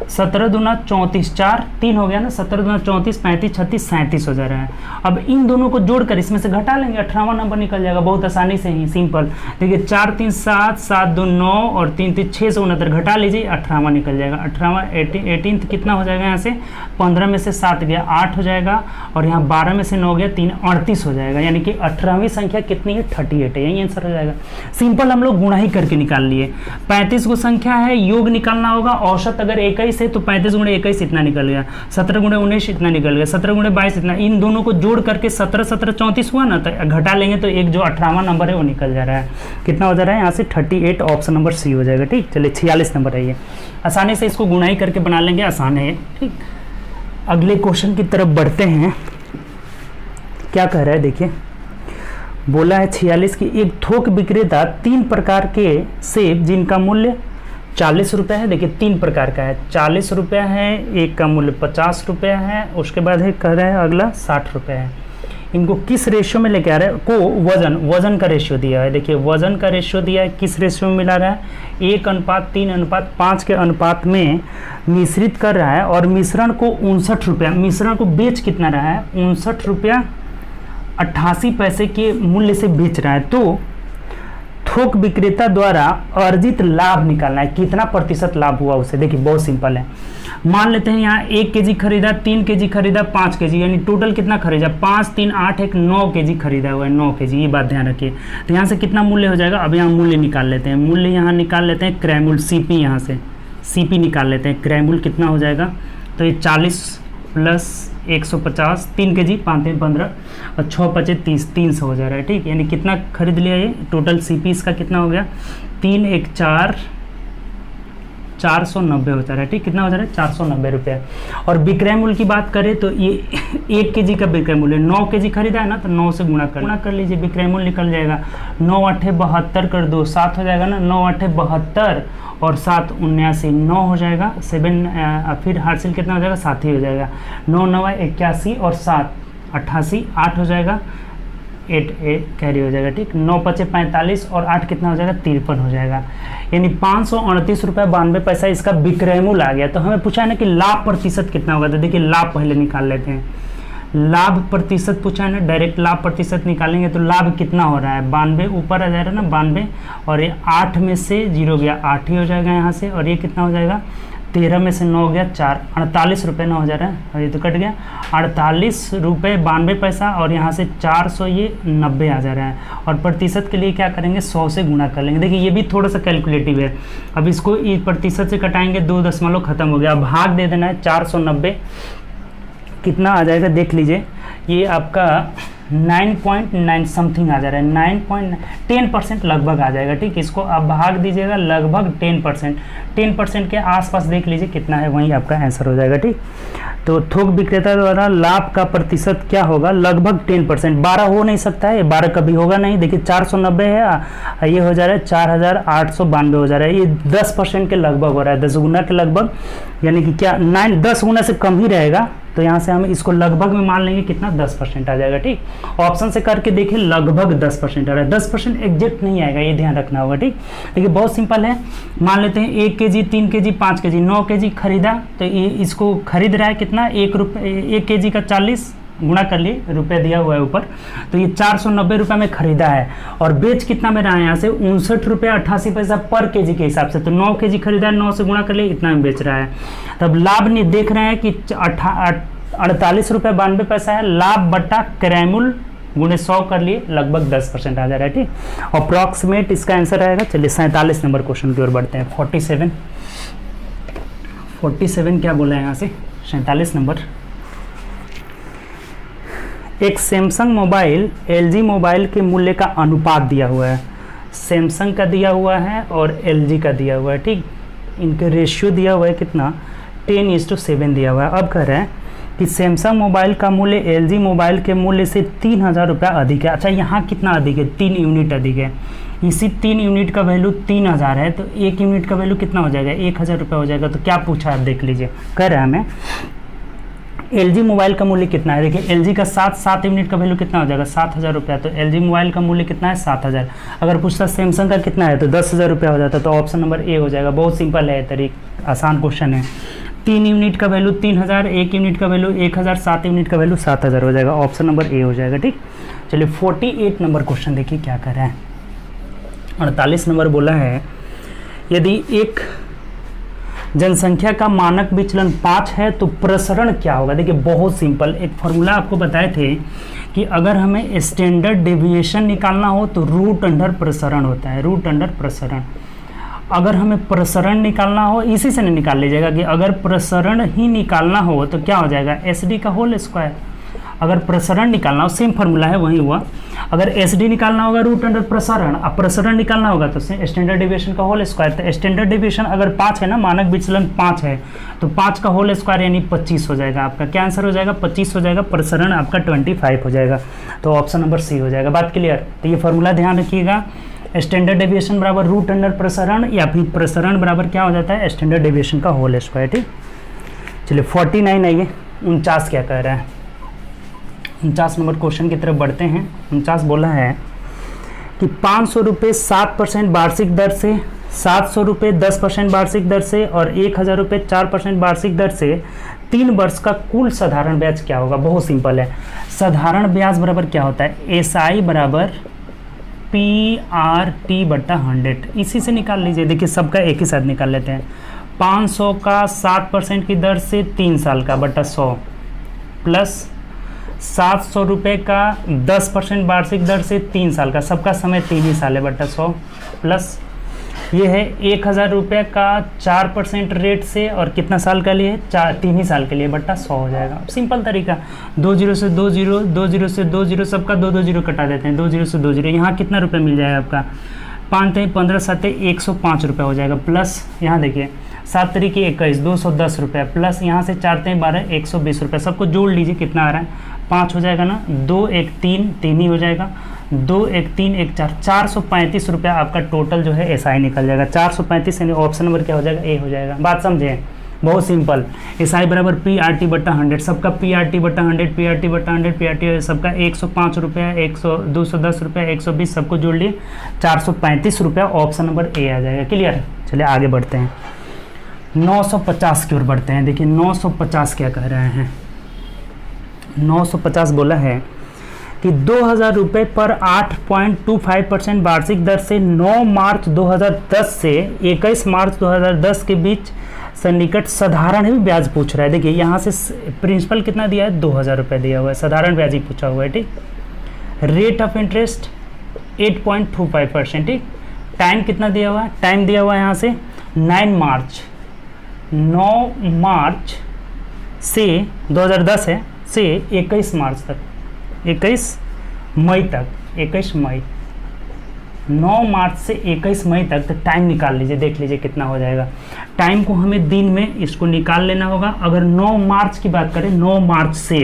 17 दूना 34, 4 3 हो गया ना, 17 दूना 34, 35 36 37 हो जा रहा है। अब इन दोनों को जोड़कर इसमें से घटा लेंगे, 18वां नंबर निकल जाएगा बहुत आसानी से ही, सिंपल। देखिए 4 3 7, 7 2 9 और 3 3 669, घटा लीजिए, 18वां निकल जाएगा। 18वां 18 कितना हो जाएगा, यहाँ से 15 में से 7 गया 8 हो जाएगा, और यहाँ 12 में से 9 गया 3 38 हो जाएगा। यानी कि 18वीं संख्या कितनी है, 38 है। यही आंसर हो जाएगा। सिंपल हम लोग गुणा ही करके निकाल लिए। 35 को संख्या है, योग निकालना होगा। औसत अगर 21 है तो 35 गुणे 21 इतना निकल गया, 17 गुणे 19 इतना निकल गया, 17 गुणे 22 इतना। इन दोनों को जोड़ करके 17 17 34 हुआ ना, तो घटा लेंगे तो एक जो 18वां नंबर है वो निकल जा रहा है। कितना हो जा रहा है यहाँ से, 38। ऑप्शन नंबर सी हो जाएगा, ठीक। चलिए 46 नंबर है ये। आसानी से इसको गुणा ही करके बना लेंगे, आसान है, ठीक। अगले क्वेश्चन की तरफ बढ़ते हैं। क्या कह रहा है देखिए, बोला है 46 की एक थोक विक्रेता 3 प्रकार के सेब जिनका मूल्य 40 रुपये है। देखिए 3 प्रकार का है, 40 रुपये है, एक का मूल्य 50 रुपये है, उसके बाद है कह रहा है अगला 60 रुपये है। इनको किस रेशियो में लेके आ रहा है, को वजन का रेशियो दिया है। देखिए वजन का रेशियो दिया है, किस रेशियो में मिला रहा है, 1:3:5 के अनुपात में मिश्रित कर रहा है। और मिश्रण को 59 रुपया, मिश्रण को बेच कितना रहा है, 59 रुपया 88 पैसे के मूल्य से बेच रहा है। तो थोक विक्रेता द्वारा अर्जित लाभ निकालना है, कितना प्रतिशत लाभ हुआ उसे। देखिए बहुत सिंपल है। मान लेते हैं यहाँ 1 केजी खरीदा, 3 केजी खरीदा, 5 केजी, यानी टोटल कितना खरीदा, 5 3 8 1 9 केजी खरीदा हुआ है, 9 केजी। ये बात ध्यान रखिए। तो यहाँ से कितना मूल्य हो जाएगा, अब यहाँ मूल्य निकाल लेते हैं। मूल्य यहाँ निकाल लेते हैं, क्रयमूल्य सीपी, यहाँ से सीपी निकाल लेते हैं। क्रयमूल्य कितना हो जाएगा, तो ये 40 प्लस 150, 3 केजी 5 3 15 और 6 5 30, 300 हो जा रहा है, ठीक। यानी कितना खरीद लिया ये, टोटल सीपी इसका कितना हो गया, 3 1 4 490 हो जा रहा है, ठीक। कितना हो जा रहा है, 490 रुपये। और विक्रय मूल्य की बात करें तो ये 1 केजी का विक्रय मूल्य, 9 केजी खरीदा है ना, तो 9 से गुणा कर लीजिए, विक्रय मूल्य निकल जाएगा। 9 8 72 कर दो, 7 हो जाएगा ना, 9 8 72 और 7 79, 9 हो जाएगा, 7 फिर हासिल कितना हो जाएगा, 7 ही हो जाएगा। 9 9 81 और 7 88, 8 हो जाएगा, 8 कैरी हो जाएगा, ठीक। 9 5 45 और 8 कितना हो जाएगा, 53 हो जाएगा। यानी 538 रुपये 92 पैसा इसका विक्रय मूल्य आ गया। तो हमें पूछा है ना कि लाभ प्रतिशत कितना होगा, तो देखिए लाभ पहले निकाल लेते हैं। लाभ प्रतिशत पूछा है ना, डायरेक्ट लाभ प्रतिशत निकालेंगे तो लाभ कितना हो रहा है, 92 ऊपर आ जा रहा है ना, 92, और ये 8 में से 0 गया, 8 ही हो जाएगा यहाँ से। और ये कितना हो जाएगा, 13 में से 9 गया 4, 48 रुपये 9,000 है, और ये तो कट गया 48 रुपये 92 पैसा, और यहाँ से 400 ये 90,000 है। और प्रतिशत के लिए क्या करेंगे, 100 से गुणा कर लेंगे। देखिए ये भी थोड़ा सा कैलकुलेटिव है। अब इसको प्रतिशत से कटाएंगे, 2 दशमलव खत्म हो गया, अब भाग दे देना है। 490 कितना आ जाएगा देख लीजिए, ये आपका 9.9 समथिंग आ जा रहा है, 10% लगभग आ जाएगा। ठीक, इसको आप भाग दीजिएगा लगभग 10% के आसपास देख लीजिए कितना है, वहीं आपका आंसर हो जाएगा। ठीक, तो थोक विक्रेता द्वारा लाभ का प्रतिशत क्या होगा, लगभग 10%। 12 हो नहीं सकता है, 12 कभी होगा नहीं। देखिए 490 है, ये हो जा रहा है 4,892 हो जा रहा है, ये 10% के लगभग हो रहा है, 10 गुना के लगभग, यानी कि क्या 10 गुना से कम ही रहेगा। तो यहाँ से हम इसको लगभग में मान लेंगे कितना, 10% आ जाएगा। ठीक, ऑप्शन से करके देखिए लगभग 10% आ रहा है, 10% एग्जैक्ट नहीं आएगा, ये ध्यान रखना होगा। ठीक, देखिए बहुत सिंपल है। मान लेते हैं 1 kg, 3 kg, 5 kg, 9 kg खरीदा, तो ये इसको खरीद रहा है कितना, 1 kg का 40 गुणा कर लिए, रुपये दिया हुआ है ऊपर, तो ये 490 रुपये में खरीदा है। और बेच कितना में रहा है, यहाँ से 59 रुपये 88 पैसा पर केजी के हिसाब से, तो 9 kg खरीदा है, 9 से गुणा कर लिए, इतना में बेच रहा है। तब लाभ नहीं देख रहे हैं कि 48 रुपये 92 पैसा है, लाभ बट्टा क्रैमुल गुणे 100 कर लिए, लगभग 10% आ जा रहा है। ठीक, अप्रॉक्सीमेट इसका आंसर आएगा। चलिए 47 नंबर क्वेश्चन की ओर बढ़ते हैं। 47 क्या बोला है यहाँ से, 47 नंबर। एक सैमसंग मोबाइल LG मोबाइल के मूल्य का अनुपात दिया हुआ है, सैमसंग का दिया हुआ है और LG का दिया हुआ है। ठीक, इनके रेशियो दिया हुआ है कितना, 10:7 दिया हुआ है। अब कह रहे हैं कि सैमसंग मोबाइल का मूल्य LG मोबाइल के मूल्य से 3,000 रुपया अधिक है। अच्छा, यहाँ कितना अधिक है, 3 यूनिट अधिक है। इसी 3 यूनिट का वैल्यू 3,000 है, तो 1 यूनिट का वैल्यू कितना हो जाएगा, 1,000 रुपया हो जाएगा। तो क्या पूछा आप देख लीजिए, कह रहे हैं हमें LG मोबाइल का मूल्य कितना है। देखिए LG का 7 यूनिट का वैल्यू कितना हो जाएगा, 7,000 रुपया, तो LG मोबाइल का मूल्य कितना है, 7,000। अगर पूछता सैमसंग का कितना है तो 10,000 रुपया हो जाता, तो ऑप्शन नंबर ए हो जाएगा। बहुत सिंपल है, आसान क्वेश्चन है। 3 यूनिट का वैल्यू 3,000, 1 यूनिट का वैल्यू 1,000, 7 यूनिट का वैल्यू 7,000 हो जाएगा। ऑप्शन नंबर ए हो जाएगा। ठीक, चलिए 48 नंबर क्वेश्चन देखिए क्या कर रहे हैं। 48 नंबर बोला है, यदि एक जनसंख्या का मानक विचलन 5 है तो प्रसरण क्या होगा। देखिए बहुत सिंपल, एक फॉर्मूला आपको बताए थे कि अगर हमें स्टैंडर्ड डेविएशन निकालना हो तो रूट अंडर प्रसरण होता है, रूट अंडर प्रसरण। अगर हमें प्रसरण निकालना हो, इसी से नहीं निकाल लीजिएगा कि अगर प्रसरण ही निकालना हो तो क्या हो जाएगा, SD का होल स्क्वायर। अगर प्रसरण निकालना हो, सेम फार्मूला है वही हुआ, अगर SD निकालना होगा रूट अंडर प्रसरण, अब प्रसरण निकालना होगा तो स्टैंडर्ड डेविएशन का होल स्क्वायर। तो स्टैंडर्ड डेविएशन अगर 5 है ना, मानक विचलन 5 है, तो 5 का होल स्क्वायर यानी 25 हो जाएगा। आपका क्या आंसर हो जाएगा, 25 हो जाएगा। प्रसरण आपका 25 हो जाएगा, तो ऑप्शन नंबर सी हो जाएगा। बात क्लियर। तो ये फॉर्मूला ध्यान रखिएगा, स्टैंडर्ड डेविएशन बराबर रूट अंडर प्रसरण, या फिर प्रसरण बराबर क्या हो जाता है, स्टैंडर्ड डेविएशन का होल स्क्वायर। ठीक, चलिए 49 आइए। 49 क्या कह रहा है, 49 नंबर क्वेश्चन की तरफ बढ़ते हैं। 49 बोला है कि 500 रुपये 7% वार्षिक दर से, 700 रुपये 10% वार्षिक दर से और 1,000 रुपये 4% वार्षिक दर से 3 वर्ष का कुल साधारण ब्याज क्या होगा। बहुत सिंपल है, साधारण ब्याज बराबर क्या होता है, SI बराबर PRT बट्टा 100, इसी से निकाल लीजिए। देखिए सबका एक ही साथ निकाल लेते हैं। 500 का 7% की दर से 3 साल का बट्टा 100, प्लस 700 रुपये का 10% वार्षिक दर से 3 साल का, सबका समय 3 ही साल है बट्टा 100, प्लस ये है 1,000 रुपये का 4% रेट से और कितना साल का लिए, 3 ही साल के लिए बट्टा 100 हो जाएगा। सिंपल तरीका, 2 0 से 2 0, 2 0 से 2 0, सबका 2 0 कटा देते हैं, 2 0 से 2 0। यहाँ कितना रुपये मिल जाएगा आपका, 5 3 15 7 105 रुपये हो जाएगा, प्लस यहाँ देखिए 7 3 21 210 रुपये, प्लस यहाँ से 4 3 12 120 रुपये। सबको जोड़ लीजिए कितना आ रहा है, 5 हो जाएगा ना, 2 1 3 3 ही हो जाएगा, 2 1 3 1 4, 435 रुपया आपका टोटल जो है SI निकल जाएगा। 435 यानी ऑप्शन नंबर क्या हो जाएगा, ए हो जाएगा। बात समझे, बहुत सिंपल। SI बराबर PRT बट्टा 100, सबका PRT बट्टा 100, PRT बट्टा 100, PRT सबका 105 रुपया, 210 रुपया, 120, सबको जोड़ लिए 435 रुपया, ऑप्शन नंबर ए आ जाएगा। क्लियर। चलिए आगे बढ़ते हैं, 950 की ओर बढ़ते हैं। देखिए 950 क्या कह रहे हैं, 950 बोला है कि 2,000 रुपये पर 8.25% वार्षिक दर से 9 मार्च 2010 से 21 मार्च 2010 के बीच सन्निकट साधारण ही ब्याज पूछ रहा है। देखिए यहाँ से प्रिंसिपल कितना दिया है, 2000 रुपये दिया हुआ है, साधारण ब्याज ही पूछा हुआ है। ठीक, रेट ऑफ इंटरेस्ट 8.25%। ठीक, टाइम कितना दिया हुआ है, टाइम दिया हुआ है यहाँ से 9 मार्च से 2010 है से 21 मार्च तक, 21 मई तक, 21 मई, 9 मार्च से 21 मई तक। तो टाइम निकाल लीजिए, देख लीजिए कितना हो जाएगा। टाइम को हमें दिन में इसको निकाल लेना होगा। अगर 9 मार्च की बात करें, 9 मार्च से,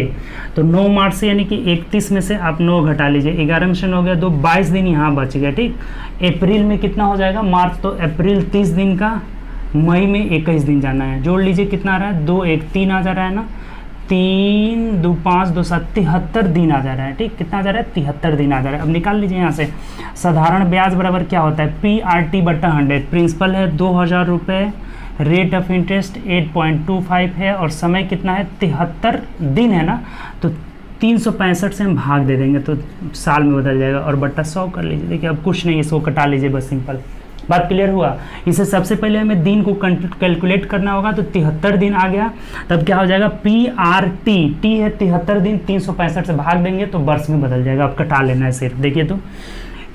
तो 9 मार्च से यानी कि 31 में से आप 9 घटा लीजिए, 11 में से 9 गया, 22 दिन यहाँ बच गया। ठीक, अप्रैल में कितना हो जाएगा, मार्च तो अप्रैल 30 दिन का, मई में 21 दिन जाना है, जोड़ लीजिए कितना आ रहा है, 2 1 3 आ जा रहा है ना, 3 2 5 2 7 73 दिन आ जा रहा है। ठीक, कितना आ जा रहा है, 73 दिन आ जा रहा है। अब निकाल लीजिए यहाँ से, साधारण ब्याज बराबर क्या होता है, PRT/100। प्रिंसिपल है 2000 रुपये, रेट ऑफ इंटरेस्ट 8.25 है, और समय कितना है, 73 दिन है ना, तो 365 से हम भाग दे देंगे तो साल में बदल जाएगा, और बट्टा 100 कर लीजिए। देखिए अब कुछ नहीं, इसको कटा लीजिए बस, सिंपल बात क्लियर हुआ। इसे सबसे पहले हमें दिन को कैलकुलेट करना होगा, तो 73 दिन आ गया, तब क्या हो जाएगा, PRT, टी है 73 दिन, 365 से भाग देंगे तो वर्ष में बदल जाएगा। अब कटा लेना है सिर्फ, देखिए तो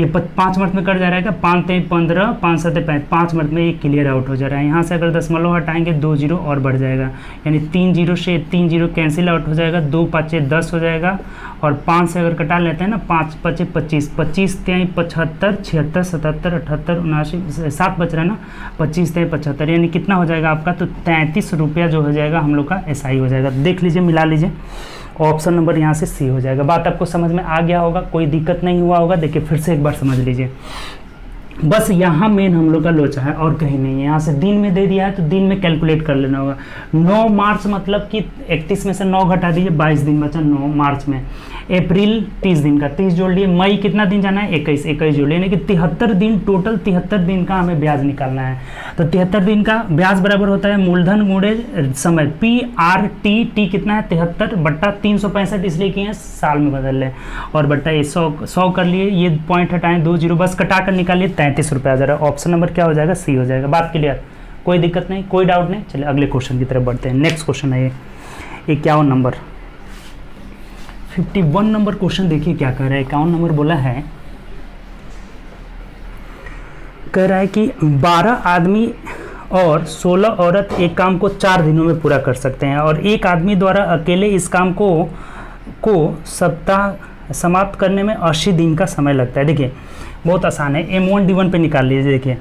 ये 5 मिनट में कट जा रहा है, 5 3 15, 5 7 5 मिनट में ये क्लियर आउट हो जा रहा है। यहाँ से अगर दशमलव हटाएंगे 2 0 और बढ़ जाएगा, यानी 3 0 से 3 0 कैंसिल आउट हो जाएगा, 2 5 10 हो जाएगा, और 5 से अगर कटा लेते हैं ना, 5 5 25, 25 3 75, 76 77 78 79, 7 बच रहा है ना, 25 3 75, यानी कितना हो जाएगा आपका, तो 33 रुपया जो हो जाएगा हम लोग का SI हो जाएगा। देख लीजिए, मिला लीजिए, ऑप्शन नंबर यहाँ से सी हो जाएगा। बात आपको समझ में आ गया होगा, कोई दिक्कत नहीं हुआ होगा। देखिए फिर से एक बार समझ लीजिए, बस यहाँ मेन हम लोग का लोचा है और कहीं नहीं है। यहाँ से दिन में दे दिया है तो दिन में कैलकुलेट कर लेना होगा। 9 मार्च मतलब कि 31 में से 9 घटा दीजिए, 22 दिन बचा 9 मार्च में। अप्रैल 30 दिन का, 30 जोड़ लिए। मई कितना दिन जाना है, 21 जोड़ लिए, यानी कि 73 दिन, टोटल 73 दिन का हमें ब्याज निकालना है। तो 73 दिन का ब्याज बराबर होता है मूलधन गुणे समय, PRT कितना है, 73 बट्टा 365, इसलिए किए हैं साल में बदल लें, और बट्टा ये 100 कर लिए, ये पॉइंट हटाएं, 2 0 बस कटा कर निकालिए, 33 रुपये आ जा रहा है। ऑप्शन नंबर क्या हो जाएगा, सी हो जाएगा। बात क्लियर, कोई दिक्कत नहीं, कोई डाउट नहीं। चलिए अगले क्वेश्चन की तरफ बढ़ते हैं। नेक्स्ट क्वेश्चन है ये 51 नंबर, 51 नंबर क्वेश्चन। देखिए क्या कह रहा है, 51 नंबर बोला है, कह रहा है कि 12 आदमी और 16 औरत एक काम को 4 दिनों में पूरा कर सकते हैं, और एक आदमी द्वारा अकेले इस काम को सप्ताह समाप्त करने में 80 दिन का समय लगता है। देखिए बहुत आसान है, M1 D1 पे निकाल लीजिए। देखिए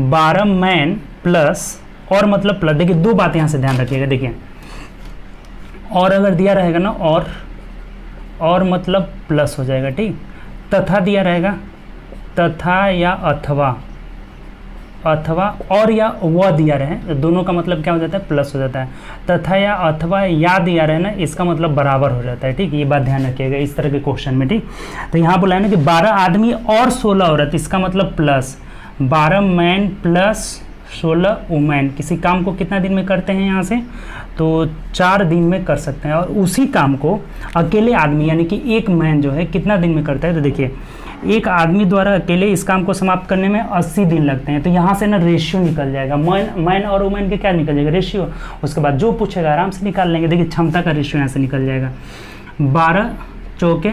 12 मैन प्लस, और मतलब प्लस, देखिए 2 बातें यहाँ से ध्यान रखिएगा। देखिए और अगर दिया रहेगा ना, और मतलब प्लस हो जाएगा, ठीक। तथा दिया रहेगा, तथा या अथवा और या वह दिया रहे, दोनों का मतलब क्या हो जाता है, प्लस हो जाता है। तथा या अथवा या दिया रहे ना, इसका मतलब बराबर हो जाता है, ठीक। ये बात ध्यान रखिएगा इस तरह के क्वेश्चन में, ठीक। तो यहाँ बोला है ना कि 12 आदमी और 16 औरत, इसका मतलब प्लस 12 मैन प्लस 16 वुमेन, किसी काम को कितना दिन में करते हैं यहाँ से, तो 4 दिन में कर सकते हैं। और उसी काम को अकेले आदमी यानी कि एक मैन जो है कितना दिन में करता है, तो देखिए एक आदमी द्वारा अकेले इस काम को समाप्त करने में 80 दिन लगते हैं। तो यहाँ से ना रेशियो निकल जाएगा, मैन और वुमेन के क्या निकल जाएगा, रेशियो। उसके बाद जो पूछेगा आराम से निकाल लेंगे। देखिए क्षमता का रेशियो यहाँ से निकल जाएगा, 12 चौके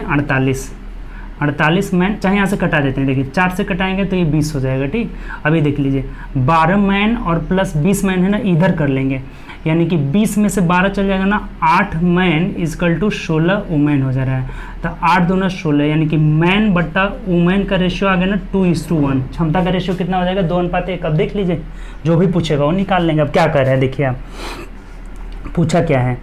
48 मैन, चाहे यहाँ से कटा देते हैं। देखिए 4 से कटाएंगे तो ये 20 हो जाएगा, ठीक। अभी देख लीजिए 12 मैन और प्लस 20 मैन है ना, इधर कर लेंगे, यानी कि 20 में से 12 चल जाएगा ना, 8 मैन इजकल टू 16 वुमेन हो जा रहा है। तो 8 दूना 16, यानी कि मैन बट्टा वुमेन का रेशियो आ गया ना 2:1। क्षमता का रेशियो कितना हो जाएगा, 2:1। अब देख लीजिए जो भी पूछेगा वो निकाल लेंगे। अब क्या कर रहे हैं, देखिए आप पूछा क्या है,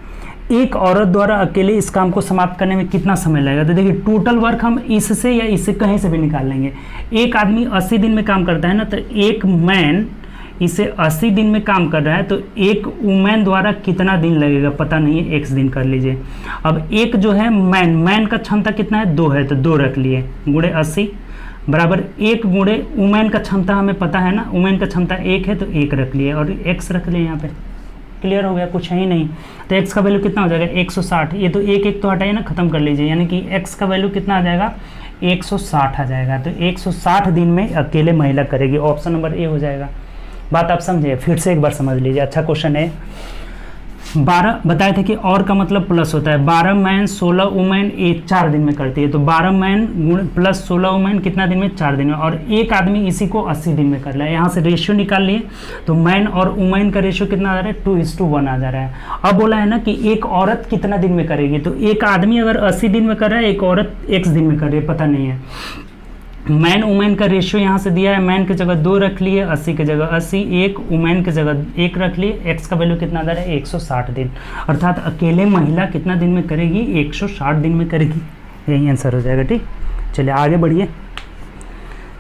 एक औरत द्वारा अकेले इस काम को समाप्त करने में कितना समय लगेगा। तो देखिए टोटल वर्क हम इससे या इससे कहीं से भी निकाल लेंगे। एक आदमी 80 दिन में काम करता है ना, तो एक मैन इसे 80 दिन में काम कर रहा है, तो एक वुमेन द्वारा कितना दिन लगेगा पता नहीं है, x दिन कर लीजिए। अब एक जो है मैन का क्षमता कितना है, 2 है, तो 2 रख लिए, गुणे 80 बराबर 1 गुणे वुमेन का क्षमता हमें पता है ना, वुमेन का क्षमता 1 है, तो 1 रख लिए, और x रख लिए यहाँ पे। क्लियर हो गया, कुछ है ही नहीं। तो x का वैल्यू कितना हो जाएगा, 160। ये तो एक तो हटाइए ना, खत्म कर लीजिए, यानी कि x का वैल्यू कितना आ जाएगा, 160 आ जाएगा। तो 160 दिन में अकेले महिला करेगी। ऑप्शन नंबर ए हो जाएगा। बात आप समझे? फिर से एक बार समझ लीजिए, अच्छा क्वेश्चन है। 12 बताए थे कि और का मतलब प्लस होता है। 12 मैन 16 वुमेन एक 4 दिन में करती है, तो 12 मैन प्लस 16 वुमेन कितना दिन में? 4 दिन में। और एक आदमी इसी को 80 दिन में कर रहा है। यहाँ से रेशियो निकाल लिए तो मैन और वुमेन का रेशियो कितना आ रहा है? 2:1 आ जा रहा है। अब बोला है ना कि एक औरत कितना दिन में करेगी, तो एक आदमी अगर 80 दिन में कर रहा है, एक औरत x दिन में कर रही है, पता नहीं है। मैन वुमेन का रेशियो यहाँ से दिया है, मैन की जगह 2 रख लिए, 80 की जगह 80, एक वुमेन की जगह 1 रख लिए, एक्स का वैल्यू कितना आ रहा है? 160 दिन। अर्थात अकेले महिला कितना दिन में करेगी? 160 दिन में करेगी। यही आंसर हो जाएगा। ठीक, चलिए आगे बढ़िए,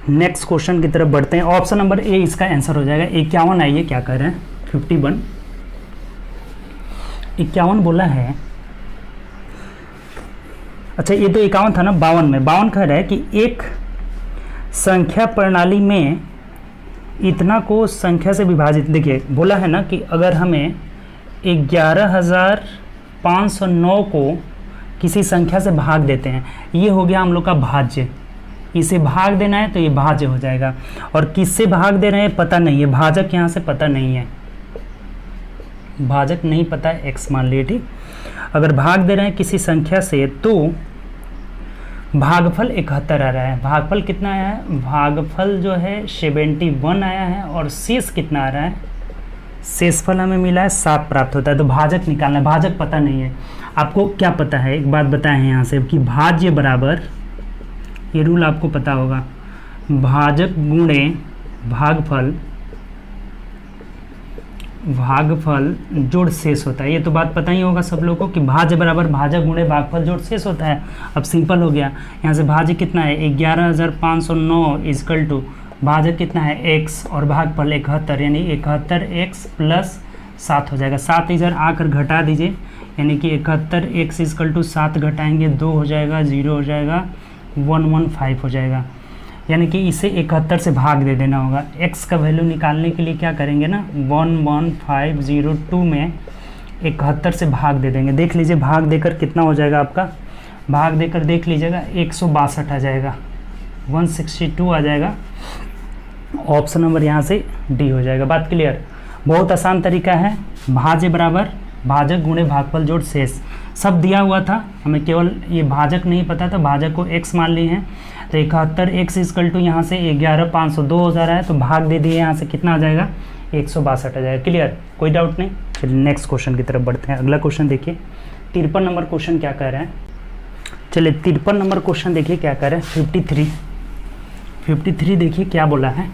नेक्स्ट क्वेश्चन की तरफ बढ़ते हैं। ऑप्शन नंबर ए इसका आंसर हो जाएगा। 51 आइए क्या कह रहे हैं? 51 51 बोला है। अच्छा ये तो 51 था ना, 52 में 52 कह रहा है कि एक संख्या प्रणाली में इतना को संख्या से विभाजित, देखिए बोला है ना कि अगर हमें 11,509 को किसी संख्या से भाग देते हैं, ये हो गया हम लोग का भाज्य, इसे भाग देना है तो ये भाज्य हो जाएगा। और किससे भाग दे रहे हैं पता नहीं है, भाजक यहाँ से पता नहीं है, भाजक नहीं पता है, x मान लिए। ठीक, अगर भाग दे रहे हैं किसी संख्या से तो भागफल 71 आ रहा है। भागफल कितना आया है? भागफल जो है 71 आया है। और शेष कितना आ रहा है? शेषफल हमें मिला है 7 प्राप्त होता है। तो भाजक निकालना है, भाजक पता नहीं है। आपको क्या पता है, एक बात बताएं यहाँ से कि भाज्य बराबर, ये रूल आपको पता होगा, भाजक गुणे भागफल, भागफल जोड़ शेष होता है। ये तो बात पता ही होगा सब लोगों को कि भाज्य बराबर भाजक गुणे भागफल जोड़ शेष होता है। अब सिंपल हो गया, यहाँ से भाज्य कितना है? 11,509 इजकल टू भाजक कितना है? x और भागफल 71, यानी 71x प्लस 7 हो जाएगा। 7 इधर आकर घटा दीजिए, यानी कि 71x इजकल टू 7 घटाएंगे 2 हो जाएगा, 0 हो जाएगा, 115 हो जाएगा। यानी कि इसे 71 से भाग दे देना होगा। x का वैल्यू निकालने के लिए क्या करेंगे ना, 11502 में 71 से भाग दे देंगे। देख लीजिए भाग देकर कितना हो जाएगा आपका, भाग देकर देख लीजिएगा 162 आ जाएगा, 162 आ जाएगा। ऑप्शन नंबर यहाँ से डी हो जाएगा। बात क्लियर? बहुत आसान तरीका है। भाज्य बराबर भाजक गुणे भागफल जोड़ शेष, सब दिया हुआ था, हमें केवल ये भाजक नहीं पता था, भाजक को x मान लिए हैं। तो 71x इजकल टू यहाँ से 11,502 हो जा रहा है, तो भाग दे दिए, यहाँ से कितना आ जाएगा? 162 आ जाएगा। क्लियर? कोई डाउट नहीं। चलिए नेक्स्ट क्वेश्चन की तरफ बढ़ते हैं। अगला क्वेश्चन देखिए, 53 नंबर क्वेश्चन क्या कह रहे हैं। चलिए 53 नंबर क्वेश्चन देखिए क्या कह रहे हैं। 53 देखिए क्या बोला है,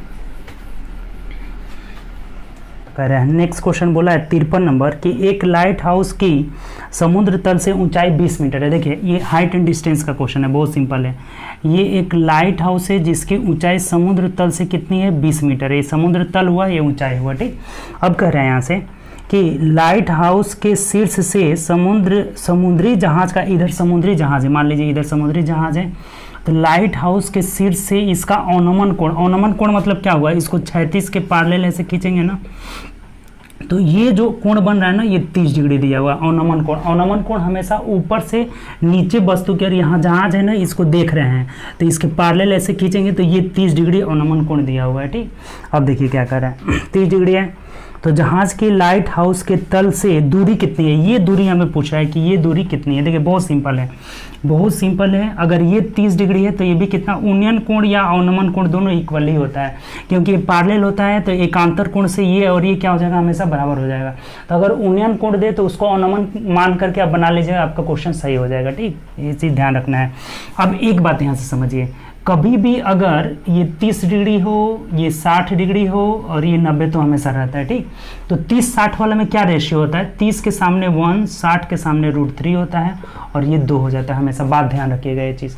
कह रहे हैं नेक्स्ट क्वेश्चन बोला है 53 नंबर कि एक लाइट हाउस की समुद्र तल से ऊंचाई 20 मीटर है। देखिए ये हाइट एंड डिस्टेंस का क्वेश्चन है, बहुत सिंपल है। ये एक लाइट हाउस है जिसकी ऊंचाई समुद्र तल से कितनी है? 20 मीटर है। ये समुद्र तल हुआ, ये ऊंचाई हुआ। ठीक, अब कह रहे हैं यहाँ से कि लाइट हाउस के शीर्ष से समुद्री जहाज का, इधर समुद्री जहाज है, मान लीजिए इधर समुद्री जहाज है, तो लाइट हाउस के शीर्ष से इसका औनमन कोण, औनमन कोण मतलब क्या हुआ? इसको 36 के पैरेलल ऐसे खींचेंगे ना, तो ये जो कोण बन रहा है ना, ये 30 डिग्री दिया हुआ औनमन कोण। औनमन कोण हमेशा ऊपर से नीचे वस्तु के, यहाँ जहाज है ना इसको देख रहे हैं, तो इसके पैरेलल ऐसे खींचेंगे तो ये 30 डिग्री औनमन कोण दिया हुआ है। ठीक, अब देखिए क्या कर रहा है, 30 डिग्री है, तो जहाज के लाइट हाउस के तल से दूरी कितनी है? ये दूरी हमें पूछ रहा है कि ये दूरी कितनी है। देखिए बहुत सिंपल है, बहुत सिंपल है। अगर ये 30 डिग्री है तो ये भी कितना, उन्नयन कोण या अवनमन कोण दोनों इक्वल ही होता है, क्योंकि ये पैरेलल होता है, तो एकांतर कोण से ये और ये क्या हो जाएगा, हमेशा बराबर हो जाएगा। तो अगर उन्नयन कोण दे तो उसको अवनमन मान करके आप बना लीजिएगा, आपका क्वेश्चन सही हो जाएगा। ठीक, ये चीज़ ध्यान रखना है। अब एक बात यहाँ से समझिए, कभी भी अगर ये 30 डिग्री हो, ये 60 डिग्री हो और ये 90 तो हमेशा रहता है। ठीक, तो 30-60 वाला में क्या रेशियो होता है? 30 के सामने 1, 60 के सामने √3 होता है और ये 2 हो जाता है। हमेशा बात ध्यान रखिएगा ये चीज़।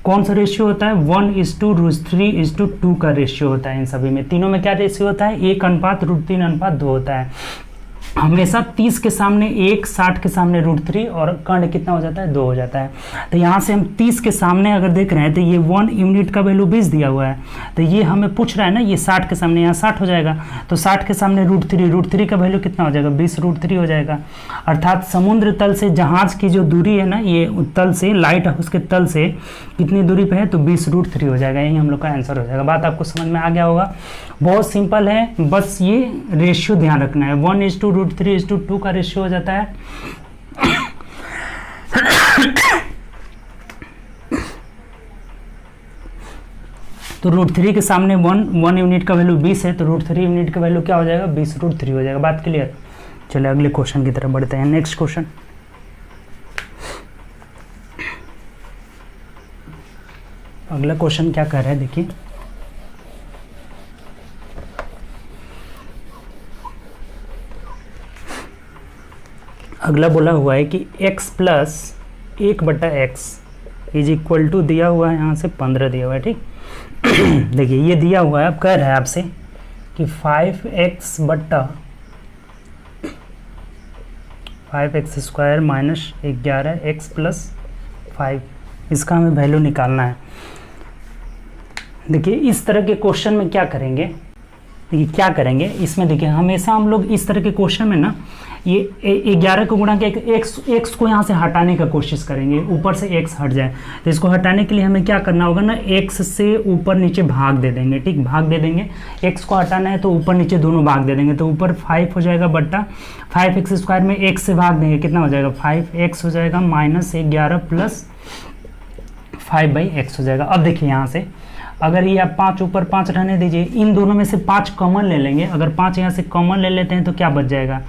कौन सा रेशियो होता है? 1:3:2 का रेशियो होता है। इन सभी में, तीनों में क्या रेशियो होता है? 1:√3:2 होता है। हमेशा 30 के सामने 1, 60 के सामने √3 और कर्ण कितना हो जाता है, 2 हो जाता है। तो यहाँ से हम 30 के सामने अगर देख रहे हैं तो ये 1 यूनिट का वैल्यू 20 दिया हुआ है, तो ये हमें पूछ रहा है ना, ये 60 के सामने, यहाँ 60 हो जाएगा, तो 60 के सामने √3 का वैल्यू कितना हो जाएगा, 20 √3 हो जाएगा। अर्थात समुद्र तल से जहाज की जो दूरी है ना, ये तल से, लाइट हाउस के तल से कितनी दूरी पे है, तो 20 √3 हो जाएगा। यही हम लोग का आंसर हो जाएगा। बात आपको समझ में आ गया होगा, बहुत सिंपल है, बस ये रेशियो ध्यान रखना है। 1:√3:2 का रेशियो हो जाता है। तो √3 के सामने 1 यूनिट का वैल्यू 20 है, तो √3 यूनिट का वैल्यू क्या हो जाएगा, 20 √3 हो जाएगा। बात क्लियर। चलिए अगले क्वेश्चन की तरफ बढ़ते हैं। नेक्स्ट क्वेश्चन, अगला क्वेश्चन क्या कह रहा है, देखिए अगला बोला हुआ है कि x + 1/x = दिया हुआ है, यहाँ से 15 दिया हुआ है, ठीक। देखिए ये दिया हुआ है, अब कह रहा है आपसे कि 5x बट्टा 5x² - 11x + 5, इसका हमें वैल्यू निकालना है। देखिए इस तरह के क्वेश्चन में क्या करेंगे, देखिए क्या करेंगे इसमें, देखिए हमेशा हम लोग इस तरह के क्वेश्चन में ना, ये 11 को गुणा के x को यहाँ से हटाने का कोशिश करेंगे, ऊपर से x हट जाए, तो इसको हटाने के लिए हमें क्या करना होगा ना, x से ऊपर नीचे भाग दे देंगे, ठीक, भाग दे देंगे। x को हटाना है तो ऊपर नीचे दोनों भाग दे देंगे, तो ऊपर 5 हो जाएगा बट्टा 5x² में x से भाग देंगे, कितना हो जाएगा, 5x हो जाएगा, -11 + 5/x हो जाएगा। अब देखिए यहाँ से अगर ये आप 5 ऊपर 5 रहने दीजिए, इन दोनों में से 5 कॉमन ले लेंगे, अगर 5 यहाँ से कॉमन ले लेते हैं तो क्या बच जाएगा,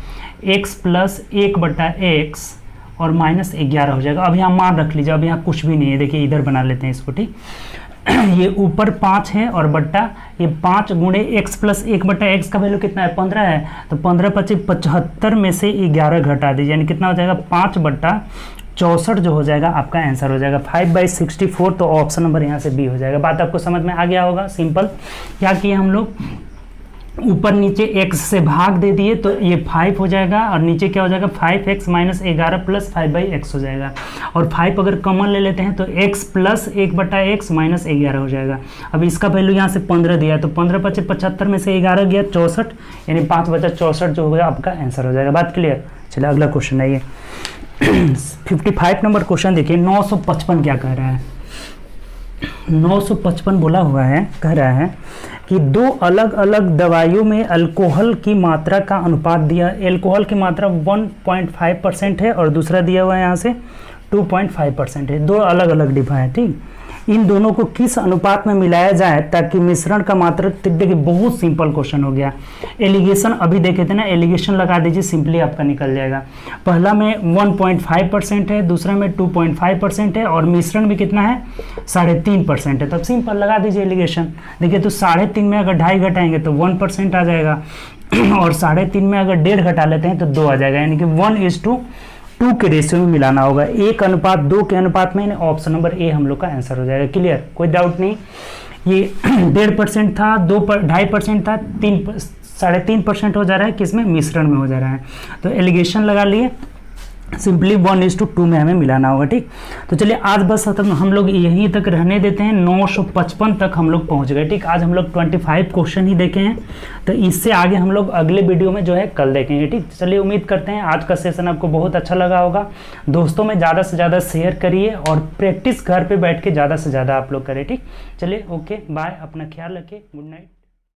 x + 1/x और -11 हो जाएगा। अब यहाँ मान रख लीजिए, अब यहाँ कुछ भी नहीं है, देखिए इधर बना लेते हैं इसको, ठीक। ये ऊपर 5 है और बट्टा ये 5 गुणे x + 1/x का वैल्यू कितना है, 15 है, तो 15 × 5 = 75 में से 11 घटा दीजिए, यानी कितना हो जाएगा, 5/64 जो हो जाएगा आपका आंसर हो जाएगा 5/64। तो ऑप्शन नंबर यहाँ से बी हो जाएगा। बात आपको समझ में आ गया होगा। सिंपल क्या किए हम लोग, ऊपर नीचे x से भाग दे दिए तो ये 5 हो जाएगा और नीचे क्या हो जाएगा, 5x - 11 + 5/x हो जाएगा। और 5 अगर कॉमन ले लेते हैं तो x + 1/x - 11 हो जाएगा। अब इसका वैल्यू यहाँ से 15 दिया, तो 15 × 5 = 75 में से 11 गया 64, यानी 5/64 जो होगा आपका आंसर हो जाएगा। बात क्लियर। चलिए अगला क्वेश्चन है ये 55 नंबर क्वेश्चन देखिए। 955 क्या कह रहा है, 955 बोला हुआ है, कह रहा है कि 2 अलग अलग दवाइयों में अल्कोहल की मात्रा का अनुपात दिया, अल्कोहल की मात्रा 1.5% है और दूसरा दिया हुआ है यहाँ से 2.5% है। 2 अलग अलग डिब्बा है, ठीक। इन दोनों को किस अनुपात में मिलाया जाए ताकि मिश्रण का मात्रा, देखिए बहुत सिंपल क्वेश्चन हो गया। एलिगेशन अभी देखे थे ना, एलिगेशन लगा दीजिए, सिंपली आपका निकल जाएगा। पहला में 1.5% है, दूसरा में 2.5% है और मिश्रण भी कितना है, 3.5% है। तब सिंपल लगा दीजिए एलिगेशन। देखिए तो 3.5 में अगर 2.5 घटाएंगे तो 1% आ जाएगा और 3.5 में अगर 1.5 घटा लेते हैं तो 2 आ जाएगा, यानी कि 1:2 के रेशियो में मिलाना होगा। 1:2 के अनुपात में, ऑप्शन नंबर ए हम लोग का आंसर हो जाएगा। क्लियर, कोई डाउट नहीं। ये 1.5% था, 2.5% था, 3.5% हो जा रहा है, किसमें, मिश्रण में हो जा रहा है। तो एलिगेशन लगा लिए, सिंपली 1:2 में हमें मिलाना होगा, ठीक। तो चलिए आज बस हम लोग यहीं तक रहने देते हैं। 955 तक हम लोग पहुंच गए, ठीक। आज हम लोग 25 क्वेश्चन ही देखे हैं, तो इससे आगे हम लोग अगले वीडियो में जो है कल देखेंगे, ठीक। चलिए उम्मीद करते हैं आज का सेशन आपको बहुत अच्छा लगा होगा। दोस्तों में ज़्यादा से ज़्यादा शेयर करिए और प्रैक्टिस घर पर बैठ के ज़्यादा से ज़्यादा आप लोग करें, ठीक। चलिए ओके बाय, अपना ख्याल रखिए, गुड नाइट।